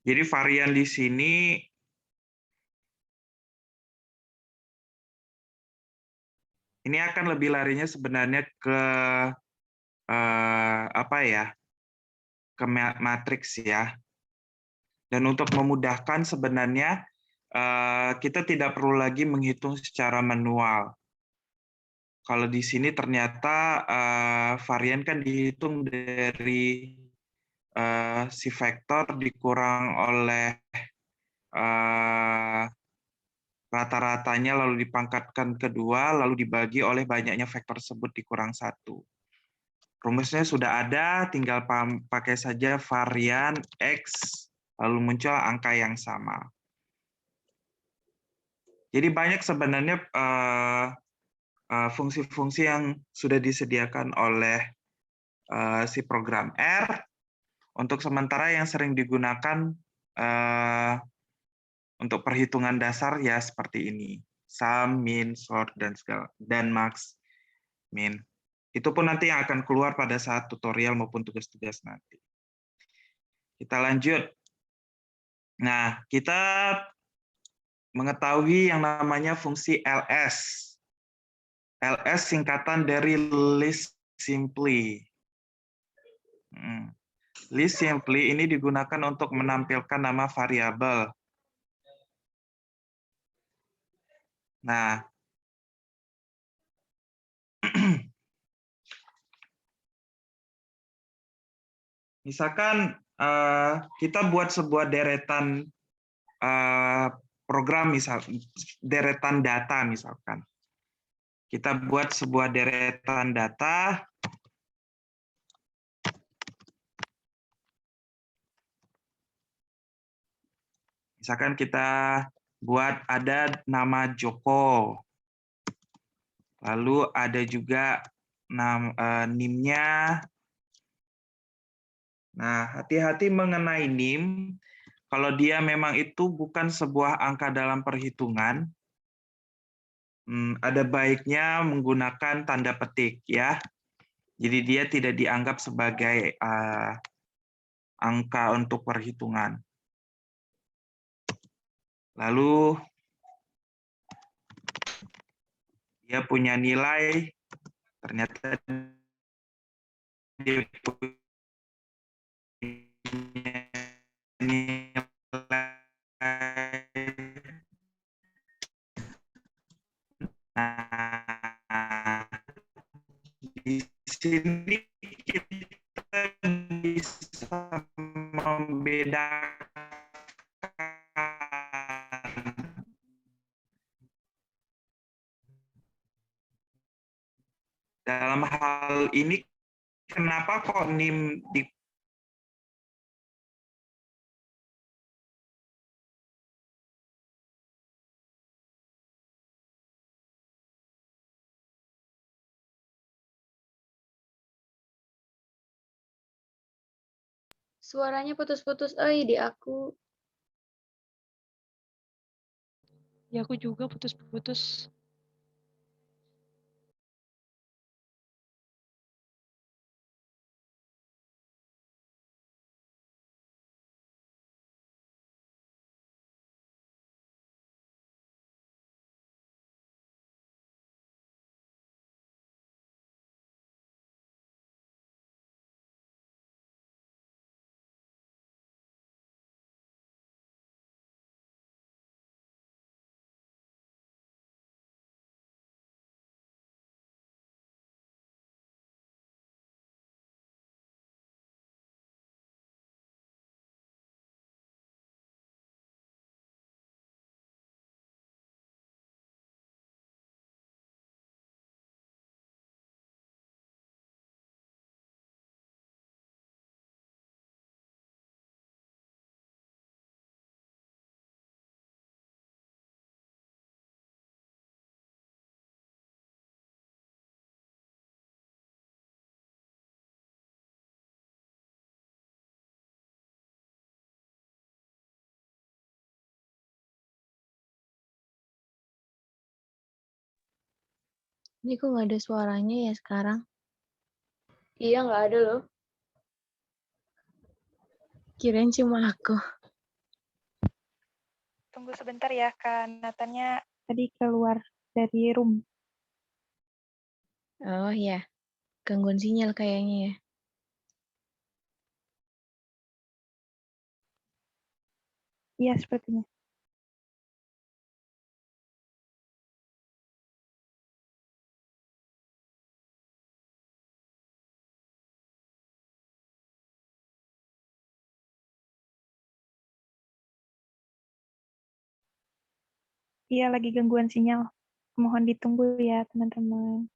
Jadi varian di sini ini akan lebih larinya sebenarnya ke apa ya, ke matriks ya. Dan untuk memudahkan sebenarnya kita tidak perlu lagi menghitung secara manual. Kalau di sini ternyata varian kan dihitung dari si vektor dikurang oleh rata-ratanya lalu dipangkatkan kedua lalu dibagi oleh banyaknya vektor tersebut dikurang 1. Rumusnya sudah ada, tinggal pakai saja varian X lalu muncul angka yang sama. Jadi banyak sebenarnya fungsi-fungsi yang sudah disediakan oleh si program R. Untuk sementara yang sering digunakan untuk perhitungan dasar ya seperti ini. Sum, min, sort, dan max, min. Itu pun nanti yang akan keluar pada saat tutorial maupun tugas-tugas nanti. Kita lanjut. Nah, kita mengetahui yang namanya fungsi ls. ls singkatan dari list simply. List simply ini digunakan untuk menampilkan nama variabel. Nah, misalkan kita buat sebuah deretan program, deretan data misalkan. Kita buat sebuah deretan data. Misalkan kita buat ada nama Joko. Lalu ada juga NIM-nya. Nah, hati-hati mengenai NIM. Kalau dia memang itu bukan sebuah angka dalam perhitungan, ada baiknya menggunakan tanda petik ya. Jadi dia tidak dianggap sebagai angka untuk perhitungan. Lalu dia punya nilai, ternyata dia punya nilai. Nah, di sini kita bisa membedakan dalam hal ini kenapa kok NIM di Suaranya putus-putus, di aku. Ya aku juga putus-putus. Ini kok nggak ada suaranya ya sekarang? Iya, nggak ada loh. Kirain cuma aku. Tunggu sebentar ya, Kak Nathannya Tadi keluar dari room. Oh ya. gangguan sinyal kayaknya ya. Iya, sepertinya. Iya, lagi gangguan sinyal. Mohon ditunggu ya, teman-teman.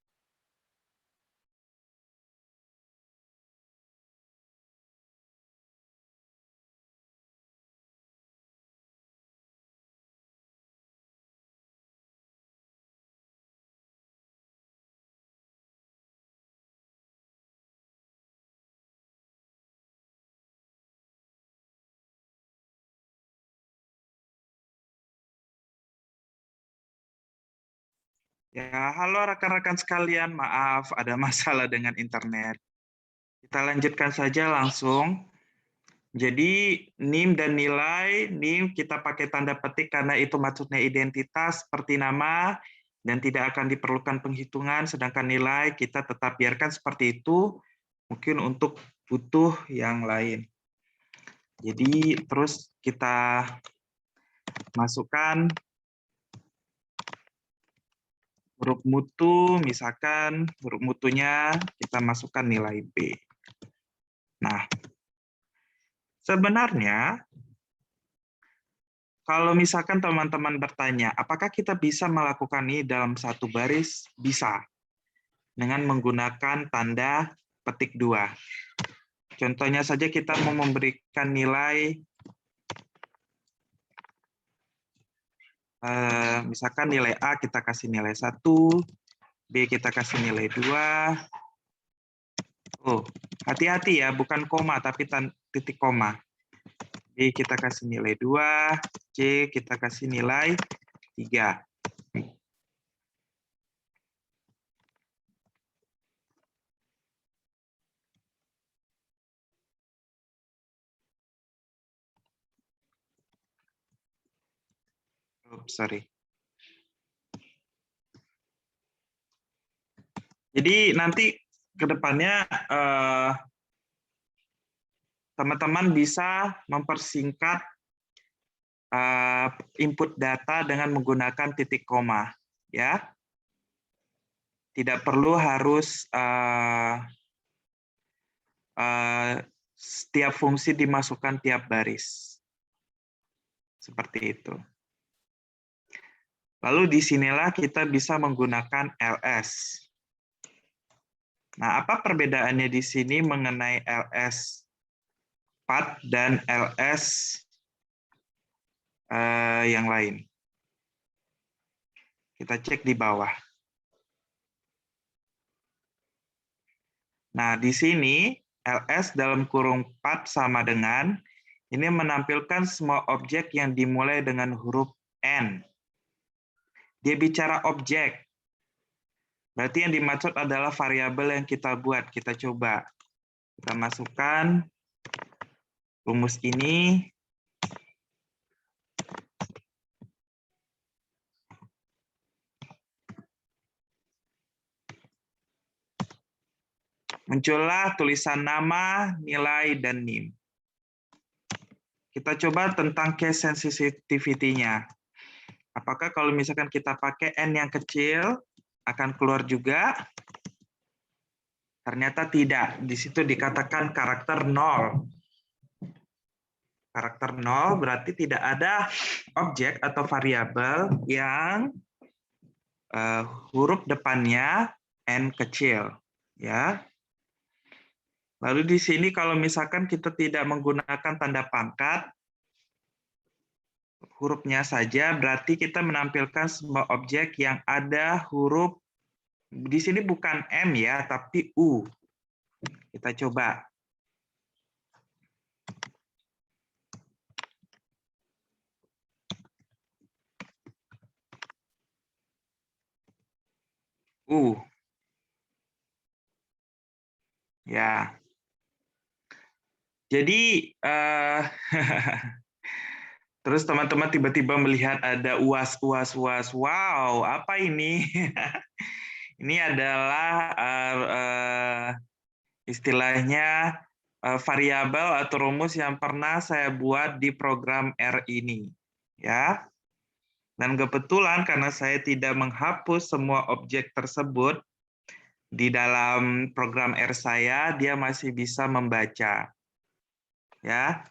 Ya, halo rekan-rekan sekalian, maaf ada masalah dengan internet. Kita lanjutkan saja langsung. Jadi NIM dan nilai, NIM kita pakai tanda petik karena itu maksudnya identitas seperti nama dan tidak akan diperlukan penghitungan, sedangkan nilai kita tetap biarkan seperti itu, mungkin untuk butuh yang lain. Jadi terus kita masukkan huruf mutu, misalkan huruf mutunya kita masukkan nilai B. Nah, sebenarnya kalau misalkan teman-teman bertanya, apakah kita bisa melakukan ini dalam satu baris? Bisa, dengan menggunakan tanda petik 2. Contohnya saja kita mau memberikan nilai, misalkan nilai A kita kasih nilai 1, B kita kasih nilai 2. Oh, hati-hati ya, bukan koma, tapi titik koma. B kita kasih nilai 2, C kita kasih nilai 3. Oops, sorry. Jadi nanti ke depannya teman-teman bisa mempersingkat input data dengan menggunakan titik koma, ya. Tidak perlu harus setiap fungsi dimasukkan tiap baris. Seperti itu. Lalu disinilah kita bisa menggunakan ls. Nah, apa perbedaannya di sini mengenai ls path dan ls yang lain? Kita cek di bawah. Nah, di sini ls dalam kurung path sama dengan, ini menampilkan semua objek yang dimulai dengan huruf N. Dia bicara objek. Berarti yang dimaksud adalah variabel yang kita buat. Kita coba. Kita masukkan rumus ini. Muncullah tulisan nama, nilai, dan NIM. Kita coba tentang case sensitivity-nya. Apakah kalau misalkan kita pakai N yang kecil, akan keluar juga? Ternyata tidak. Di situ dikatakan karakter 0. Karakter 0 berarti tidak ada objek atau variabel yang huruf depannya N kecil. Ya. Lalu di sini kalau misalkan kita tidak menggunakan tanda pangkat, hurufnya saja, berarti kita menampilkan semua objek yang ada huruf, di sini bukan M ya, tapi U. Kita coba. U. Ya. Jadi, terus teman-teman tiba-tiba melihat ada uas. Wow, apa ini? Ini adalah istilahnya variabel atau rumus yang pernah saya buat di program R ini, ya. Dan kebetulan karena saya tidak menghapus semua objek tersebut di dalam program R saya, dia masih bisa membaca. Ya.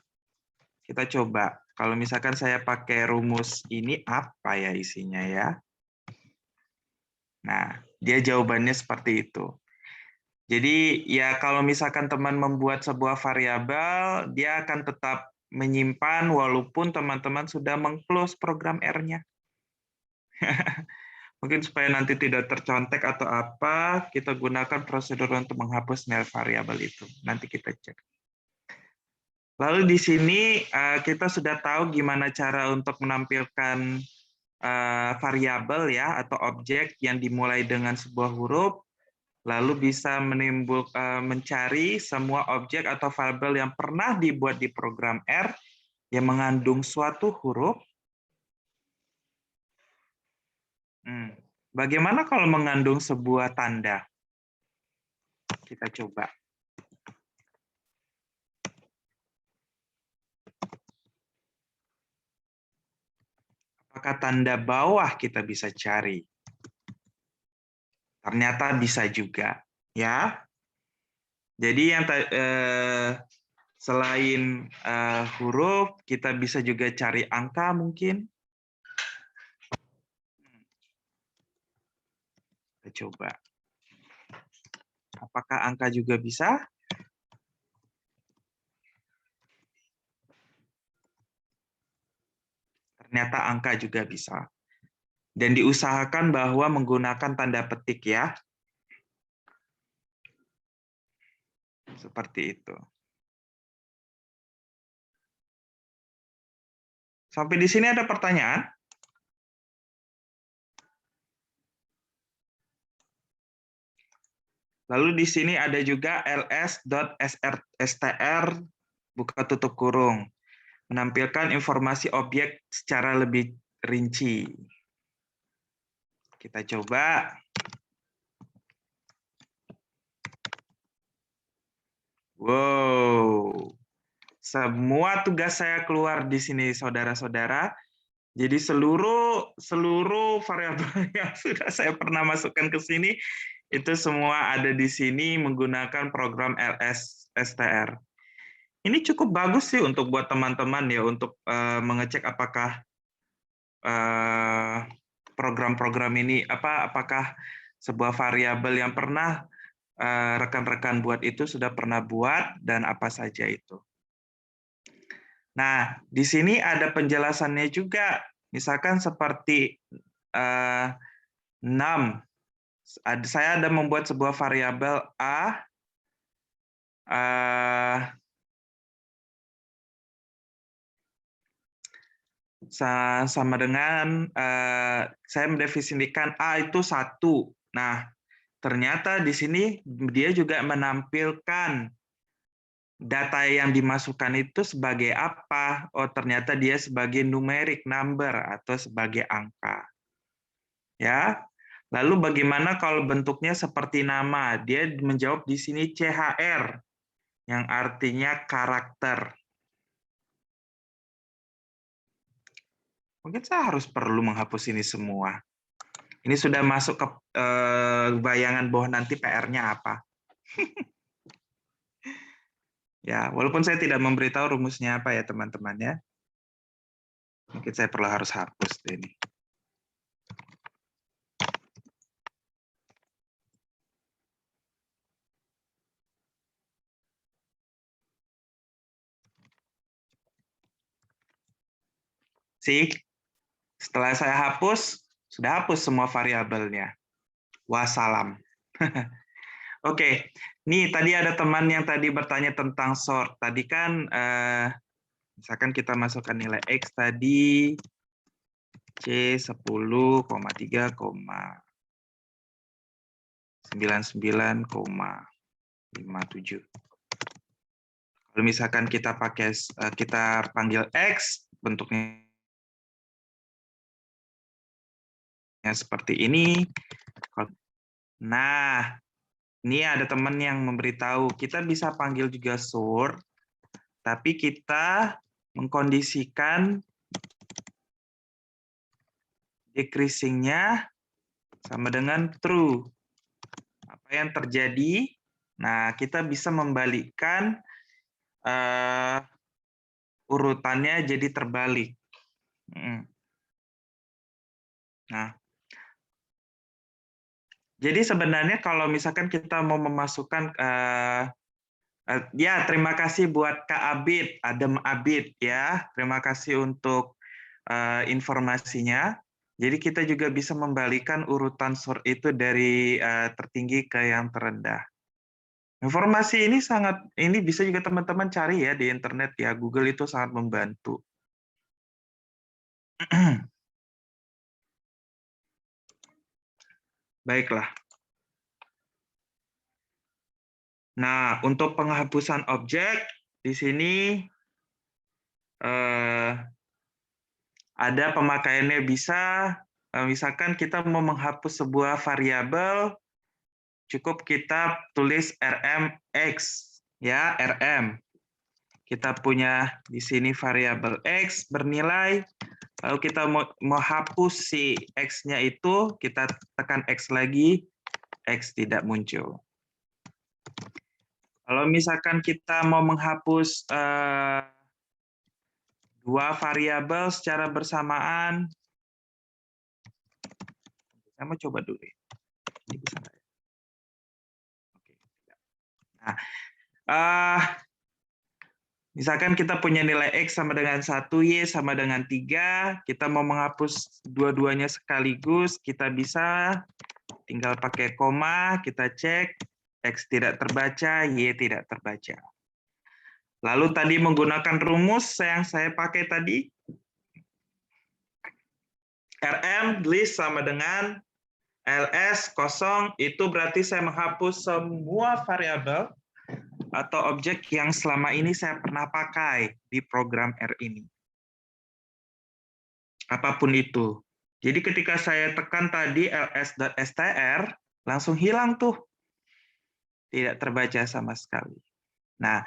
Kita coba. Kalau misalkan saya pakai rumus ini, apa ya isinya ya? Nah, dia jawabannya seperti itu. Jadi ya kalau misalkan teman membuat sebuah variabel, dia akan tetap menyimpan walaupun teman-teman sudah meng-close program R-nya. Mungkin supaya nanti tidak tercontek atau apa, kita gunakan prosedur untuk menghapus nilai variabel itu. Nanti kita cek. Lalu di sini kita sudah tahu gimana cara untuk menampilkan variabel ya atau objek yang dimulai dengan sebuah huruf, lalu bisa mencari semua objek atau variabel yang pernah dibuat di program R yang mengandung suatu huruf. Bagaimana kalau mengandung sebuah tanda? Kita coba. Apakah tanda bawah kita bisa cari? Ternyata bisa juga, ya. Jadi yang selain huruf, kita bisa juga cari angka mungkin. Kita coba. Apakah angka juga bisa? Ternyata angka juga bisa. Dan diusahakan bahwa menggunakan tanda petik ya. Seperti itu. Sampai di sini ada pertanyaan? Lalu di sini ada juga ls.str buka tutup kurung. Menampilkan informasi objek secara lebih rinci. Kita coba. Wow. Semua tugas saya keluar di sini, saudara-saudara. Jadi seluruh variabel yang sudah saya pernah masukkan ke sini, itu semua ada di sini menggunakan program LSSTR. Ini cukup bagus sih untuk buat teman-teman ya, untuk mengecek apakah program-program ini apakah sebuah variabel yang pernah rekan-rekan buat itu sudah pernah buat dan apa saja itu. Nah, di sini ada penjelasannya juga. Misalkan seperti 6. Saya ada membuat sebuah variabel A sama dengan saya mendefinisikan A itu 1. Nah, ternyata di sini dia juga menampilkan data yang dimasukkan itu sebagai apa? Oh, ternyata dia sebagai numeric number atau sebagai angka. Ya. Lalu bagaimana kalau bentuknya seperti nama? Dia menjawab di sini CHR yang artinya karakter. Mungkin saya harus perlu menghapus ini semua. Ini sudah masuk ke bayangan bahwa nanti PR-nya apa. Ya, walaupun saya tidak memberitahu rumusnya apa ya teman-teman ya. Mungkin saya perlu harus hapus ini. Setelah saya hapus, sudah hapus semua variabelnya. Wassalam. Oke, nih tadi ada teman yang tadi bertanya tentang sort. Tadi kan, misalkan kita masukkan nilai X tadi, C 10,3,99,57. Kalau misalkan kita panggil X, bentuknya seperti ini. Nah, ini ada teman yang memberitahu, kita bisa panggil juga sort, tapi kita mengkondisikan decreasing-nya sama dengan true. Apa yang terjadi? Nah, kita bisa membalikkan urutannya jadi terbalik. Nah, jadi sebenarnya kalau misalkan kita mau memasukkan ya, terima kasih buat Kak Abid, Adem Abid ya. Terima kasih untuk informasinya. Jadi kita juga bisa membalikan urutan sort itu dari tertinggi ke yang terendah. Informasi ini bisa juga teman-teman cari ya di internet ya. Google itu sangat membantu. Baiklah. Nah, untuk penghapusan objek di sini ada pemakaiannya, bisa misalkan kita mau menghapus sebuah variabel, cukup kita tulis rmx ya, rm. Kita punya di sini variabel x bernilai, lalu kita mau hapus si x-nya itu, kita tekan x lagi, x tidak muncul. Kalau misalkan kita mau menghapus dua variabel secara bersamaan, saya mau coba dulu. Ini bisa nggak ya? Oke. Nah, misalkan kita punya nilai x sama dengan 1, y sama dengan 3, kita mau menghapus dua-duanya sekaligus, kita bisa tinggal pakai koma, kita cek, x tidak terbaca, y tidak terbaca. Lalu tadi menggunakan rumus yang saya pakai tadi, rm list sama dengan ls kosong, itu berarti saya menghapus semua variabel atau objek yang selama ini saya pernah pakai di program R ini. Apapun itu. Jadi ketika saya tekan tadi ls.str, langsung hilang tuh. Tidak terbaca sama sekali. Nah,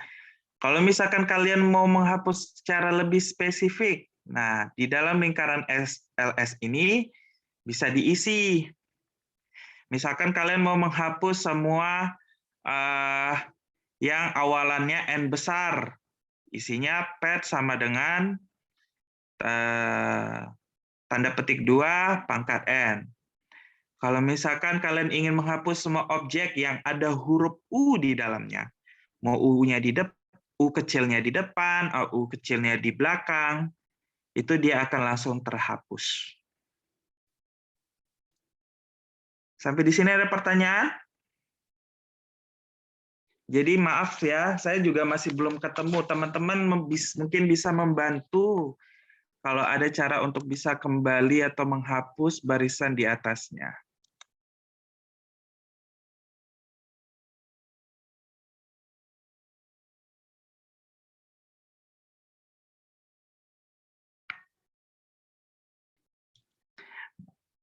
kalau misalkan kalian mau menghapus secara lebih spesifik, nah di dalam lingkaran ls ini bisa diisi. Misalkan kalian mau menghapus semua yang awalannya n besar, isinya pet sama dengan tanda petik 2 pangkat n. Kalau misalkan kalian ingin menghapus semua objek yang ada huruf U di dalamnya, mau U-nya di depan, U kecilnya di depan, U kecilnya di belakang, itu dia akan langsung terhapus. Sampai di sini ada pertanyaan? Jadi maaf ya, saya juga masih belum ketemu. Teman-teman mungkin bisa membantu kalau ada cara untuk bisa kembali atau menghapus barisan di atasnya.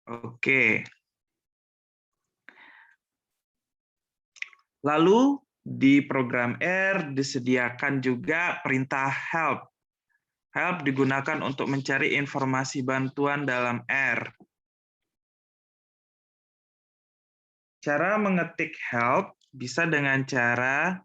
Oke. Lalu di program R disediakan juga perintah help. Help digunakan untuk mencari informasi bantuan dalam R. Cara mengetik help bisa dengan cara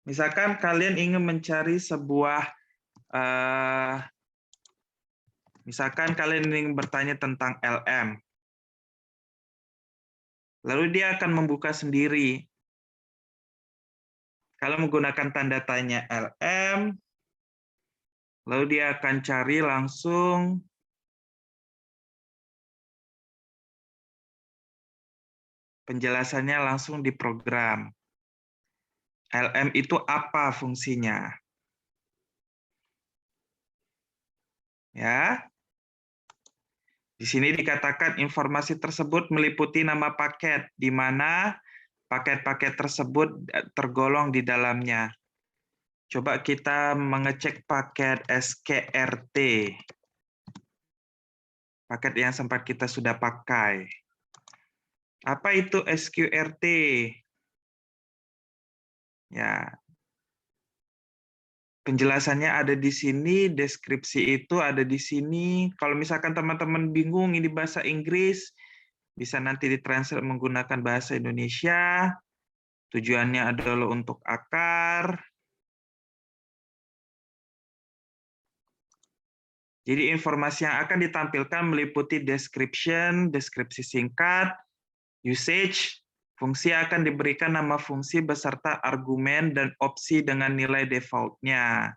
misalkan kalian ingin mencari sebuah, misalkan kalian ingin bertanya tentang LM, lalu dia akan membuka sendiri. Kalau menggunakan tanda tanya LM, lalu dia akan cari langsung penjelasannya langsung di program. LM itu apa fungsinya? Ya. Di sini dikatakan informasi tersebut meliputi nama paket, di mana paket-paket tersebut tergolong di dalamnya. Coba kita mengecek paket SKRT. Paket yang sempat kita sudah pakai. Apa itu SQRT? Ya. Penjelasannya ada di sini, deskripsi itu ada di sini. Kalau misalkan teman-teman bingung ini bahasa Inggris, bisa nanti ditranslate menggunakan bahasa Indonesia. Tujuannya adalah untuk akar. Jadi informasi yang akan ditampilkan meliputi description, deskripsi singkat, usage, fungsi akan diberikan nama fungsi beserta argumen dan opsi dengan nilai default-nya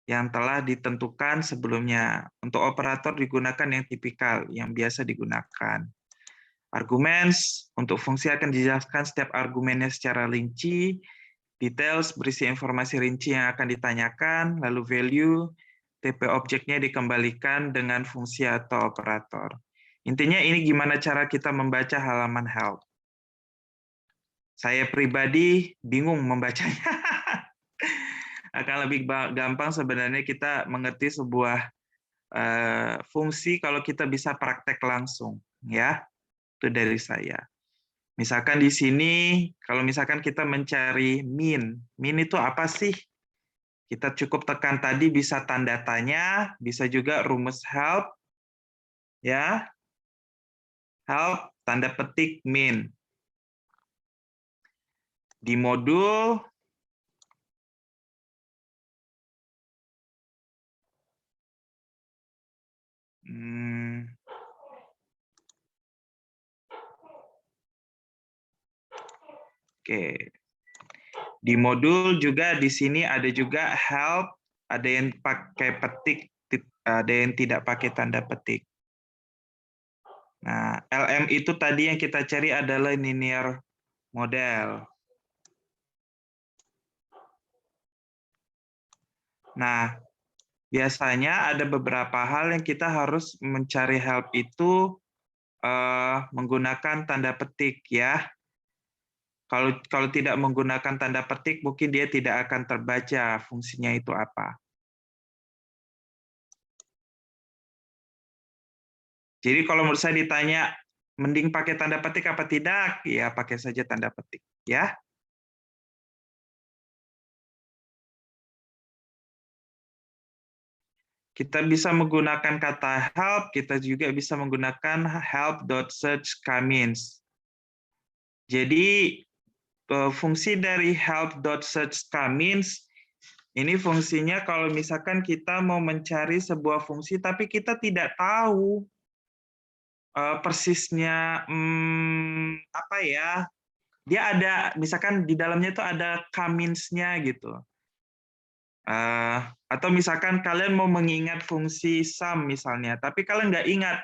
yang telah ditentukan sebelumnya. Untuk operator digunakan yang tipikal, yang biasa digunakan. Arguments, untuk fungsi akan dijelaskan setiap argumennya secara rinci. Details, berisi informasi rinci yang akan ditanyakan. Lalu value, TP objeknya dikembalikan dengan fungsi atau operator. Intinya ini gimana cara kita membaca halaman help. Saya pribadi bingung membacanya. Akan lebih gampang sebenarnya kita mengerti sebuah fungsi kalau kita bisa praktek langsung, ya. Itu dari saya. Misalkan di sini, kalau misalkan kita mencari min itu apa sih? Kita cukup tekan tadi bisa tanda tanya, bisa juga rumus help, ya. Help, tanda petik min. Di modul, oke. Di modul juga di sini ada juga help, ada yang pakai petik, ada yang tidak pakai tanda petik. Nah, LM itu tadi yang kita cari adalah linear model. Nah, biasanya ada beberapa hal yang kita harus mencari help itu menggunakan tanda petik, ya. Kalau tidak menggunakan tanda petik, mungkin dia tidak akan terbaca fungsinya itu apa. Jadi kalau menurut saya ditanya, mending pakai tanda petik apa tidak? Ya, pakai saja tanda petik, ya. Kita bisa menggunakan kata help, kita juga bisa menggunakan help.search_kamins. Jadi fungsi dari help.search_kamins ini fungsinya kalau misalkan kita mau mencari sebuah fungsi tapi kita tidak tahu persisnya apa ya, dia ada misalkan di dalamnya itu ada kamins-nya gitu. Atau misalkan kalian mau mengingat fungsi sum misalnya, tapi kalian nggak ingat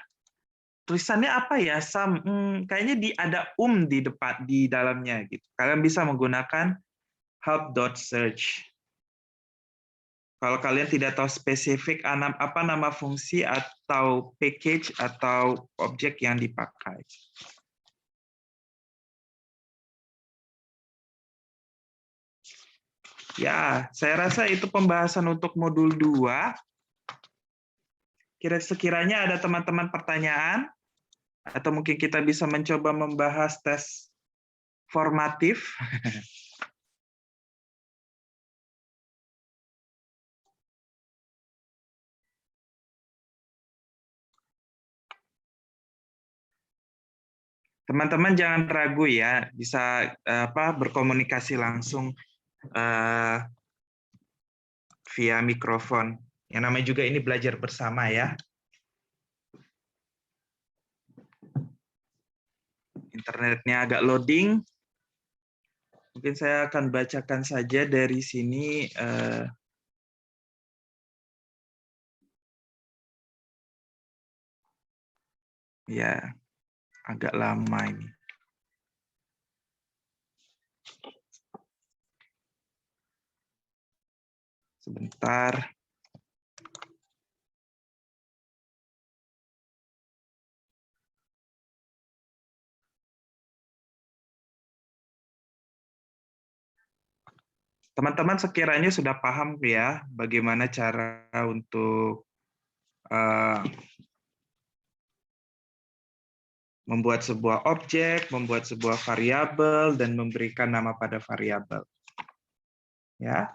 tulisannya apa ya sum, kayaknya ada di depan di dalamnya gitu. Kalian bisa menggunakan help.search. Kalau kalian tidak tahu spesifik apa nama fungsi atau package atau objek yang dipakai. Ya, saya rasa itu pembahasan untuk modul 2. Sekiranya ada teman-teman pertanyaan, atau mungkin kita bisa mencoba membahas tes formatif. Teman-teman jangan ragu ya, bisa berkomunikasi langsung via mikrofon. Yang namanya juga ini belajar bersama ya. Internetnya agak loading. Mungkin saya akan bacakan saja dari sini. Ya, agak lama ini. Sebentar. Teman-teman sekiranya sudah paham ya bagaimana cara untuk membuat sebuah objek, membuat sebuah variabel, dan memberikan nama pada variabel. Ya.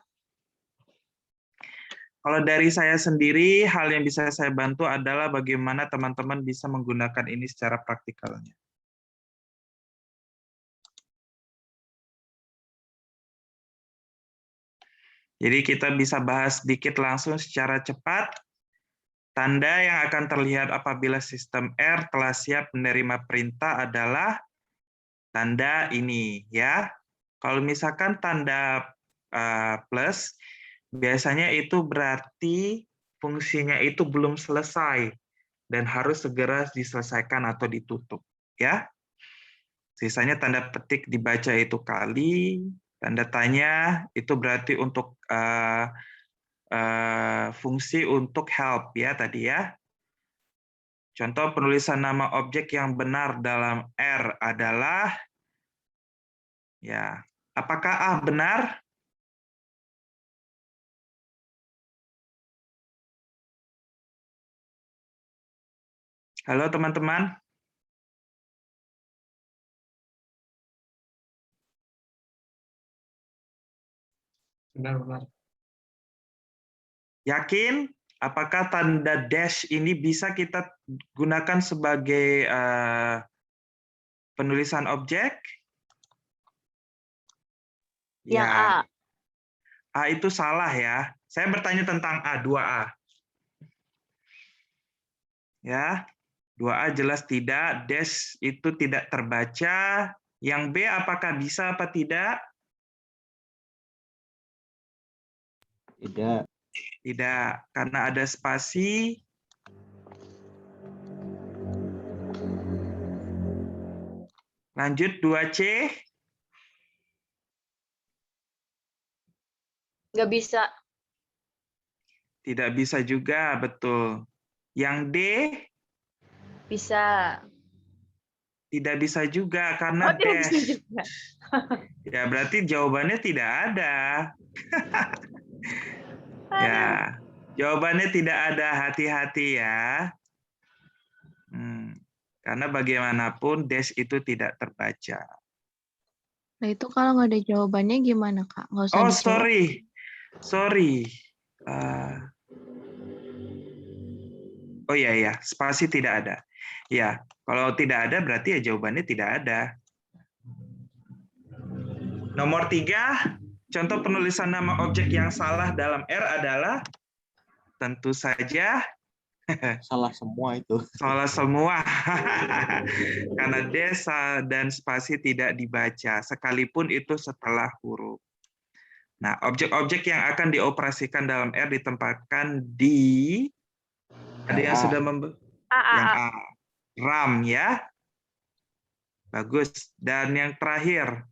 Kalau dari saya sendiri, hal yang bisa saya bantu adalah bagaimana teman-teman bisa menggunakan ini secara praktikalnya. Jadi kita bisa bahas sedikit langsung secara cepat. Tanda yang akan terlihat apabila sistem R telah siap menerima perintah adalah tanda ini, ya. Kalau misalkan tanda plus, biasanya itu berarti fungsinya itu belum selesai dan harus segera diselesaikan atau ditutup, ya. Sisanya tanda petik dibaca itu kali, tanda tanya itu berarti untuk fungsi untuk help ya tadi ya. Contoh penulisan nama objek yang benar dalam R adalah ya, apakah A benar? Halo teman-teman. Benar-benar. Yakin? Apakah tanda dash ini bisa kita gunakan sebagai penulisan objek? Yang Ya. A. A itu salah ya. Saya bertanya tentang A, 2A. Ya, 2A jelas tidak, dash itu tidak terbaca. Yang B apakah bisa apa tidak? Tidak. Tidak, karena ada spasi. Lanjut 2C. Nggak bisa. Tidak bisa juga, betul. Yang D Bisa. tidak bisa juga karena Tidak bisa dash. juga. Ya, berarti jawabannya tidak ada. Ya, jawabannya tidak ada, hati-hati ya. Karena bagaimanapun dash itu tidak terbaca. Nah itu kalau nggak ada jawabannya gimana Kak? Nggak usah Oh, dijawab. sorry. Oh ya, spasi tidak ada. Ya, kalau tidak ada berarti ya jawabannya tidak ada. Nomor 3, contoh penulisan nama objek yang salah dalam R adalah tentu saja Salah semua itu. salah semua. Karena desa dan spasi tidak dibaca, sekalipun itu setelah huruf. Nah, objek-objek yang akan dioperasikan dalam R ditempatkan di ada yang sudah yang A. RAM ya. Bagus. Dan yang terakhir,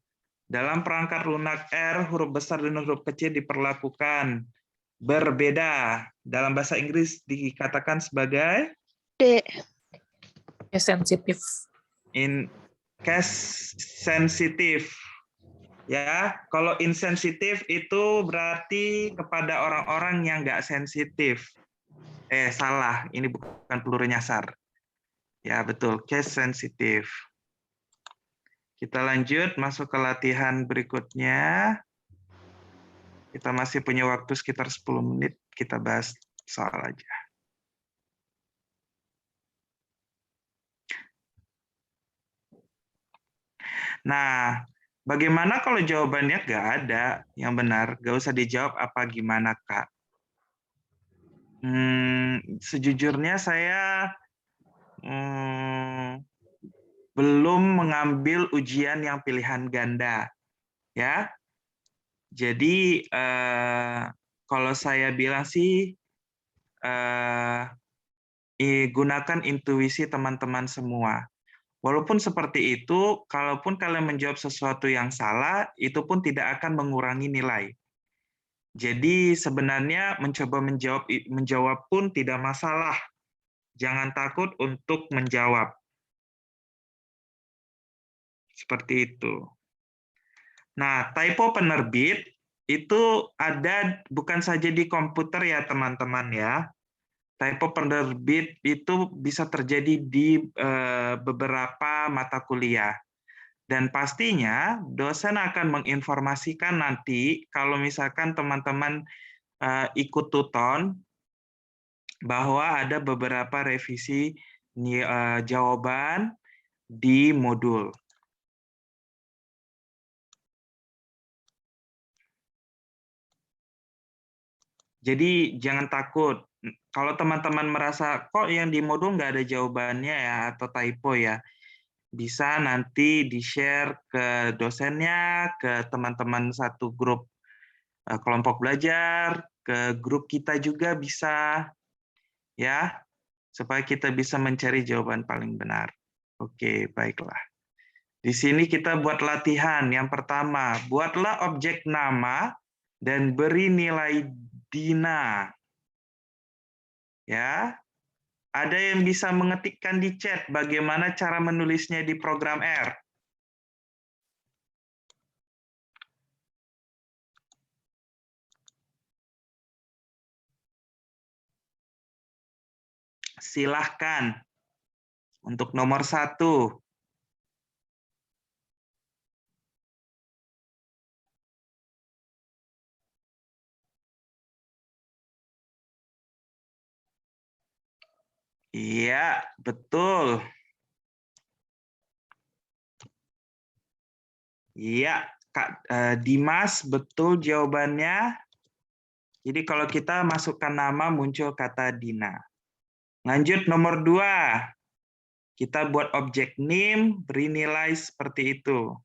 dalam perangkat lunak R, huruf besar dan huruf kecil diperlakukan berbeda. Dalam bahasa Inggris dikatakan sebagai D. Sensitif. in case sensitif. Ya, kalau insensitif itu berarti kepada orang-orang yang nggak sensitif. Salah, ini bukan peluru nyasar. Ya, betul, case sensitif. Kita lanjut masuk ke latihan berikutnya. Kita masih punya waktu sekitar 10 menit, kita bahas soal aja. Nah, bagaimana kalau jawabannya nggak ada yang benar? Nggak usah dijawab apa gimana, Kak. Sejujurnya saya belum mengambil ujian yang pilihan ganda, ya. Jadi kalau saya bilang sih gunakan intuisi teman-teman semua. Walaupun seperti itu, kalaupun kalian menjawab sesuatu yang salah, itu pun tidak akan mengurangi nilai. Jadi sebenarnya mencoba menjawab pun tidak masalah. Jangan takut untuk menjawab. Seperti itu. Nah, typo penerbit itu ada bukan saja di komputer ya teman-teman ya. Typo penerbit itu bisa terjadi di beberapa mata kuliah. Dan pastinya dosen akan menginformasikan nanti kalau misalkan teman-teman ikut tuton bahwa ada beberapa revisi jawaban di modul. Jadi jangan takut. Kalau teman-teman merasa kok yang di modul nggak ada jawabannya ya atau typo ya, bisa nanti di-share ke dosennya, ke teman-teman satu grup kelompok belajar, ke grup kita juga bisa, ya, supaya kita bisa mencari jawaban paling benar. Oke, baiklah. Di sini kita buat latihan. Yang pertama, buatlah objek nama dan beri nilai Dina. Ya, ada yang bisa mengetikkan di chat bagaimana cara menulisnya di program R. Silahkan. Untuk nomor 1. Iya, betul. Iya, Kak Dimas, betul jawabannya. Jadi kalau kita masukkan nama, muncul kata Dina. Lanjut nomor 2. Kita buat objek name, beri nilai seperti itu.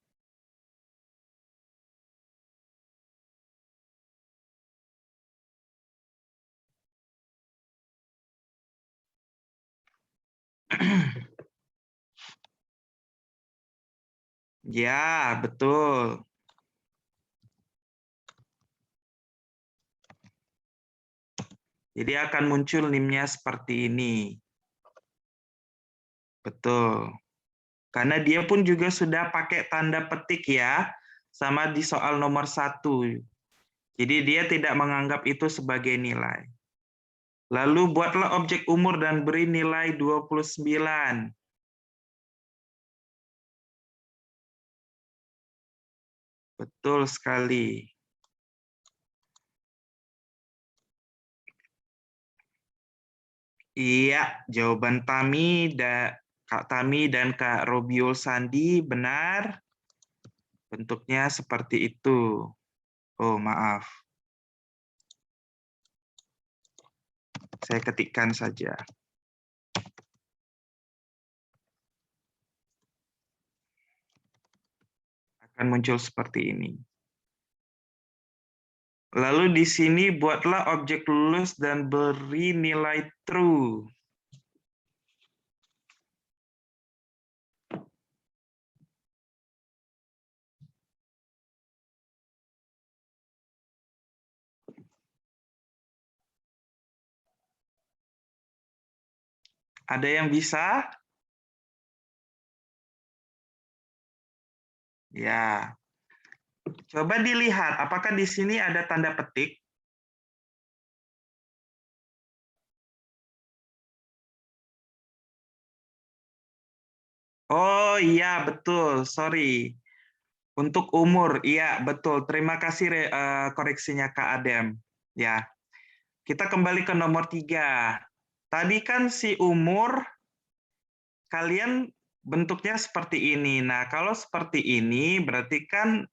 Ya, betul. Jadi akan muncul NIM-nya seperti ini. Betul. Karena dia pun juga sudah pakai tanda petik ya, sama di soal nomor 1. Jadi dia tidak menganggap itu sebagai nilai. Lalu buatlah objek umur dan beri nilai 29. Betul sekali. Iya, jawaban Kak Tami dan Kak Robiul Sandi benar. Bentuknya seperti itu. Oh, maaf. Saya ketikkan saja. Akan muncul seperti ini. Lalu di sini buatlah objek lulus dan beri nilai true. Ada yang bisa? Ya. Coba dilihat, apakah di sini ada tanda petik? Oh iya, betul. Sorry. Untuk umur, iya betul. Terima kasih koreksinya Kak Adem. Ya. Kita kembali ke nomor 3. Tadi kan si umur, kalian bentuknya seperti ini. Nah, kalau seperti ini, berarti kan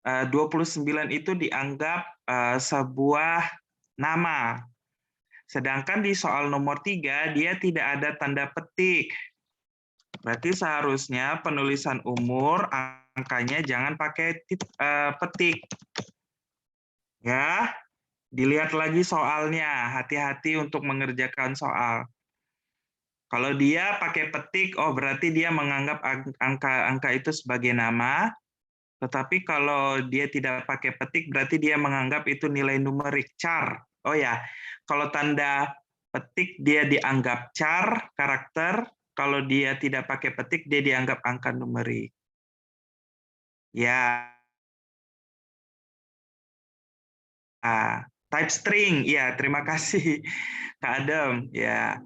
29 itu dianggap sebuah nama. Sedangkan di soal nomor 3, dia tidak ada tanda petik. Berarti seharusnya penulisan umur, angkanya jangan pakai petik. Ya, dilihat lagi soalnya. Hati-hati untuk mengerjakan soal. Kalau dia pakai petik, oh berarti dia menganggap angka itu sebagai nama. Tetapi kalau dia tidak pakai petik, berarti dia menganggap itu nilai numerik, char. Oh ya, kalau tanda petik dia dianggap char, karakter. Kalau dia tidak pakai petik, dia dianggap angka numerik. Ya. type string, ya terima kasih Kak Adem. Ya,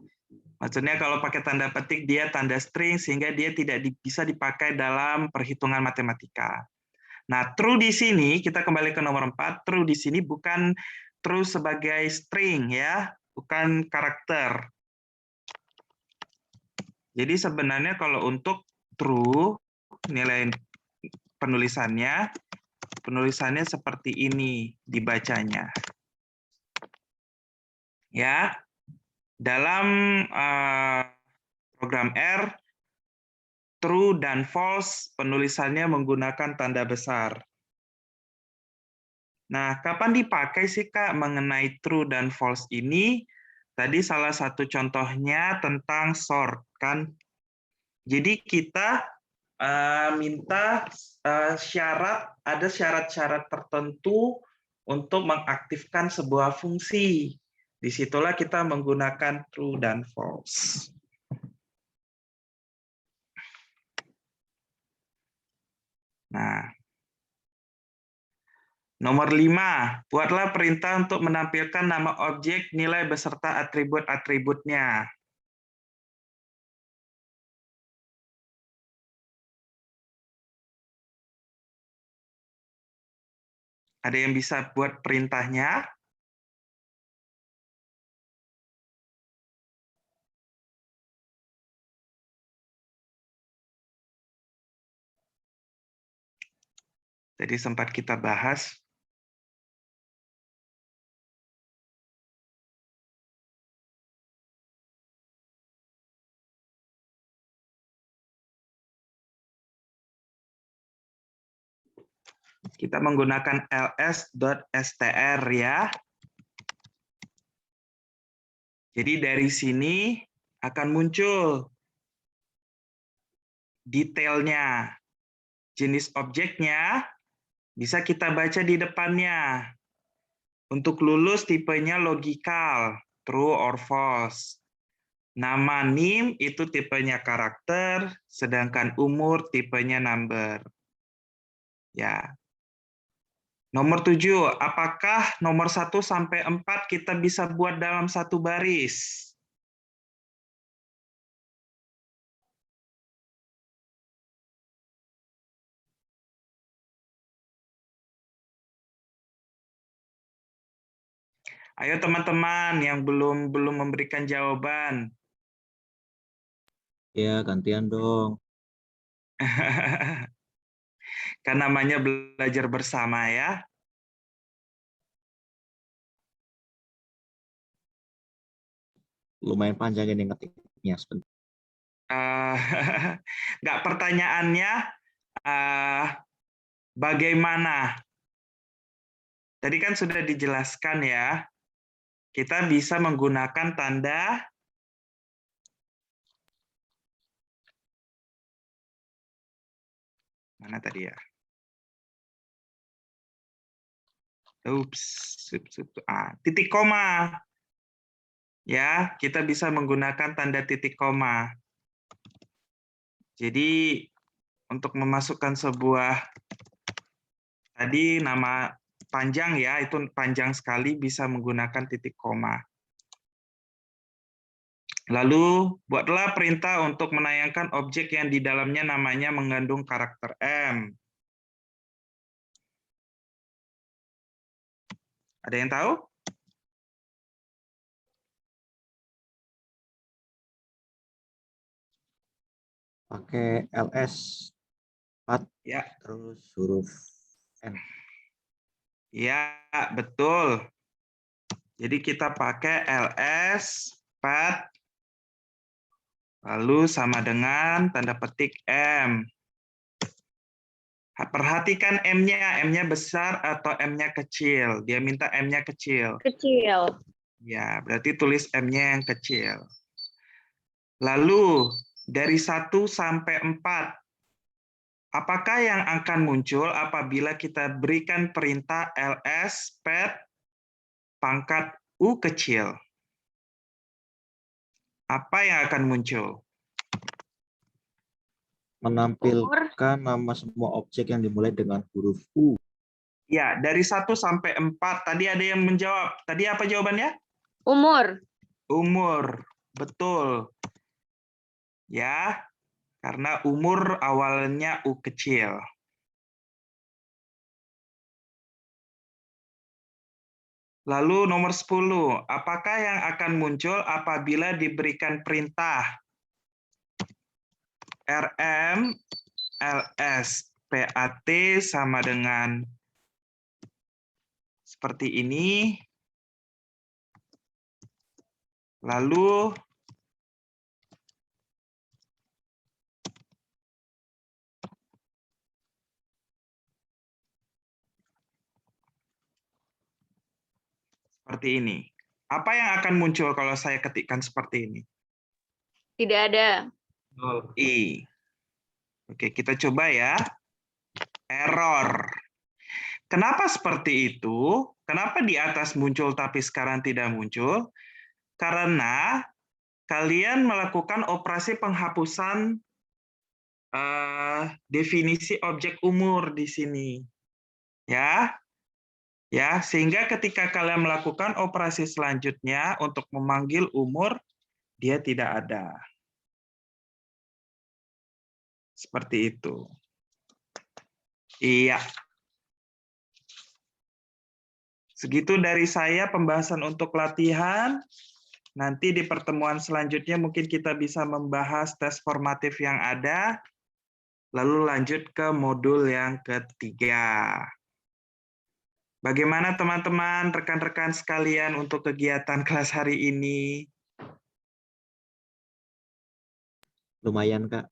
maksudnya kalau pakai tanda petik dia tanda string sehingga dia tidak bisa dipakai dalam perhitungan matematika. Nah, true di sini kita kembali ke nomor 4. True di sini bukan true sebagai string ya, bukan karakter. Jadi sebenarnya kalau untuk true nilai penulisannya seperti ini dibacanya. Ya. Dalam program R, true dan false penulisannya menggunakan tanda besar. Nah, kapan dipakai sih Kak mengenai true dan false ini? Tadi salah satu contohnya tentang sort kan. Jadi kita minta ada syarat-syarat tertentu untuk mengaktifkan sebuah fungsi. Disitulah kita menggunakan true dan false. Nah, nomor 5, buatlah perintah untuk menampilkan nama objek, nilai beserta atribut-atributnya. Ada yang bisa buat perintahnya? Jadi sempat kita bahas. Kita menggunakan ls.str ya. Jadi dari sini akan muncul detailnya. Jenis objeknya bisa kita baca di depannya. Untuk lulus tipenya logikal, true or false. Nama NIM itu tipenya karakter, sedangkan umur tipenya number. Ya. Nomor 7, apakah nomor 1 sampai 4 kita bisa buat dalam satu baris? Ayo teman-teman yang belum memberikan jawaban. Ya, gantian dong. Kan namanya belajar bersama ya. Lumayan panjang ini ngetiknya sebentar. Nggak, pertanyaannya bagaimana? Tadi kan sudah dijelaskan ya. Kita bisa menggunakan tanda mana tadi ya? Titik koma. Ya, kita bisa menggunakan tanda titik koma. Jadi untuk memasukkan sebuah tadi nama panjang ya, itu panjang sekali bisa menggunakan titik koma. Lalu buatlah perintah untuk menayangkan objek yang di dalamnya namanya mengandung karakter M. Ada yang tahu? Pakai ls 4 Ya. terus huruf N. Ya, betul. Jadi kita pakai ls pad lalu sama dengan tanda petik M. Perhatikan M-nya, M-nya besar atau M-nya kecil. Dia minta M-nya kecil. Kecil. Ya, berarti tulis M-nya yang kecil. Lalu dari 1 sampai 4, apakah yang akan muncul apabila kita berikan perintah ls pad pangkat U kecil? Apa yang akan muncul? Menampilkan nama semua objek yang dimulai dengan huruf U. Ya, dari 1 sampai 4. Tadi ada yang menjawab. Tadi apa jawabannya? Umur. Umur. Betul. Ya, karena umur awalnya U kecil. Lalu nomor 10, apakah yang akan muncul apabila diberikan perintah RM, LS, PAT sama dengan seperti ini. Lalu seperti ini. Apa yang akan muncul kalau saya ketikkan seperti ini? Tidak ada. I. Oke, kita coba ya. Error. Kenapa seperti itu? Kenapa di atas muncul tapi sekarang tidak muncul? Karena kalian melakukan operasi penghapusan definisi objek umur di sini. Ya. Ya, sehingga ketika kalian melakukan operasi selanjutnya untuk memanggil umur, dia tidak ada. Seperti itu. Iya. Segitu dari saya pembahasan untuk latihan. Nanti di pertemuan selanjutnya mungkin kita bisa membahas tes formatif yang ada, lalu lanjut ke modul yang ketiga. Bagaimana teman-teman, rekan-rekan sekalian untuk kegiatan kelas hari ini? Lumayan, Kak.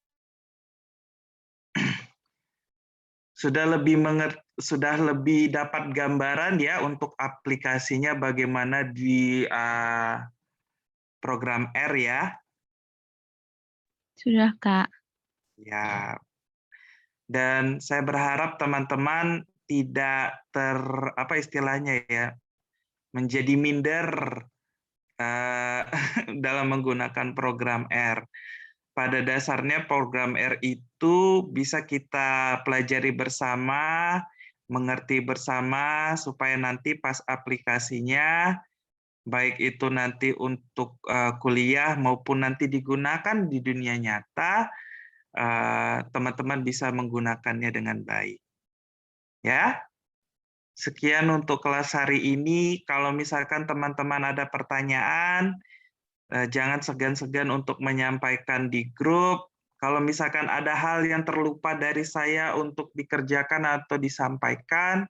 Sudah lebih dapat gambaran ya untuk aplikasinya bagaimana di program R ya. Sudah, Kak. Ya. Dan saya berharap teman-teman tidak apa istilahnya ya, menjadi minder dalam menggunakan program R. Pada dasarnya program R itu bisa kita pelajari bersama, mengerti bersama, supaya nanti pas aplikasinya, baik itu nanti untuk kuliah maupun nanti digunakan di dunia nyata, teman-teman bisa menggunakannya dengan baik. Ya, sekian untuk kelas hari ini. Kalau misalkan teman-teman ada pertanyaan, jangan segan-segan untuk menyampaikan di grup. Kalau misalkan ada hal yang terlupa dari saya untuk dikerjakan atau disampaikan,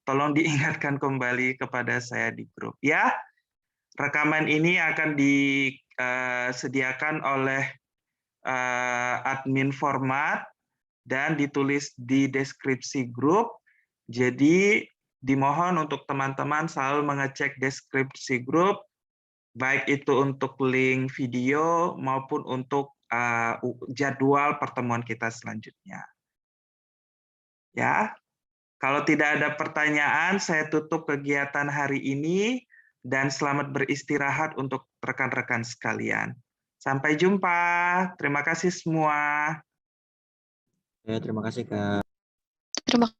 tolong diingatkan kembali kepada saya di grup. Ya, rekaman ini akan disediakan oleh admin format dan ditulis di deskripsi grup. Jadi dimohon untuk teman-teman selalu mengecek deskripsi grup, baik itu untuk link video maupun untuk jadwal pertemuan kita selanjutnya. Ya, kalau tidak ada pertanyaan, saya tutup kegiatan hari ini dan selamat beristirahat untuk rekan-rekan sekalian. Sampai jumpa. Terima kasih semua. Ya, terima kasih, Kak. Terima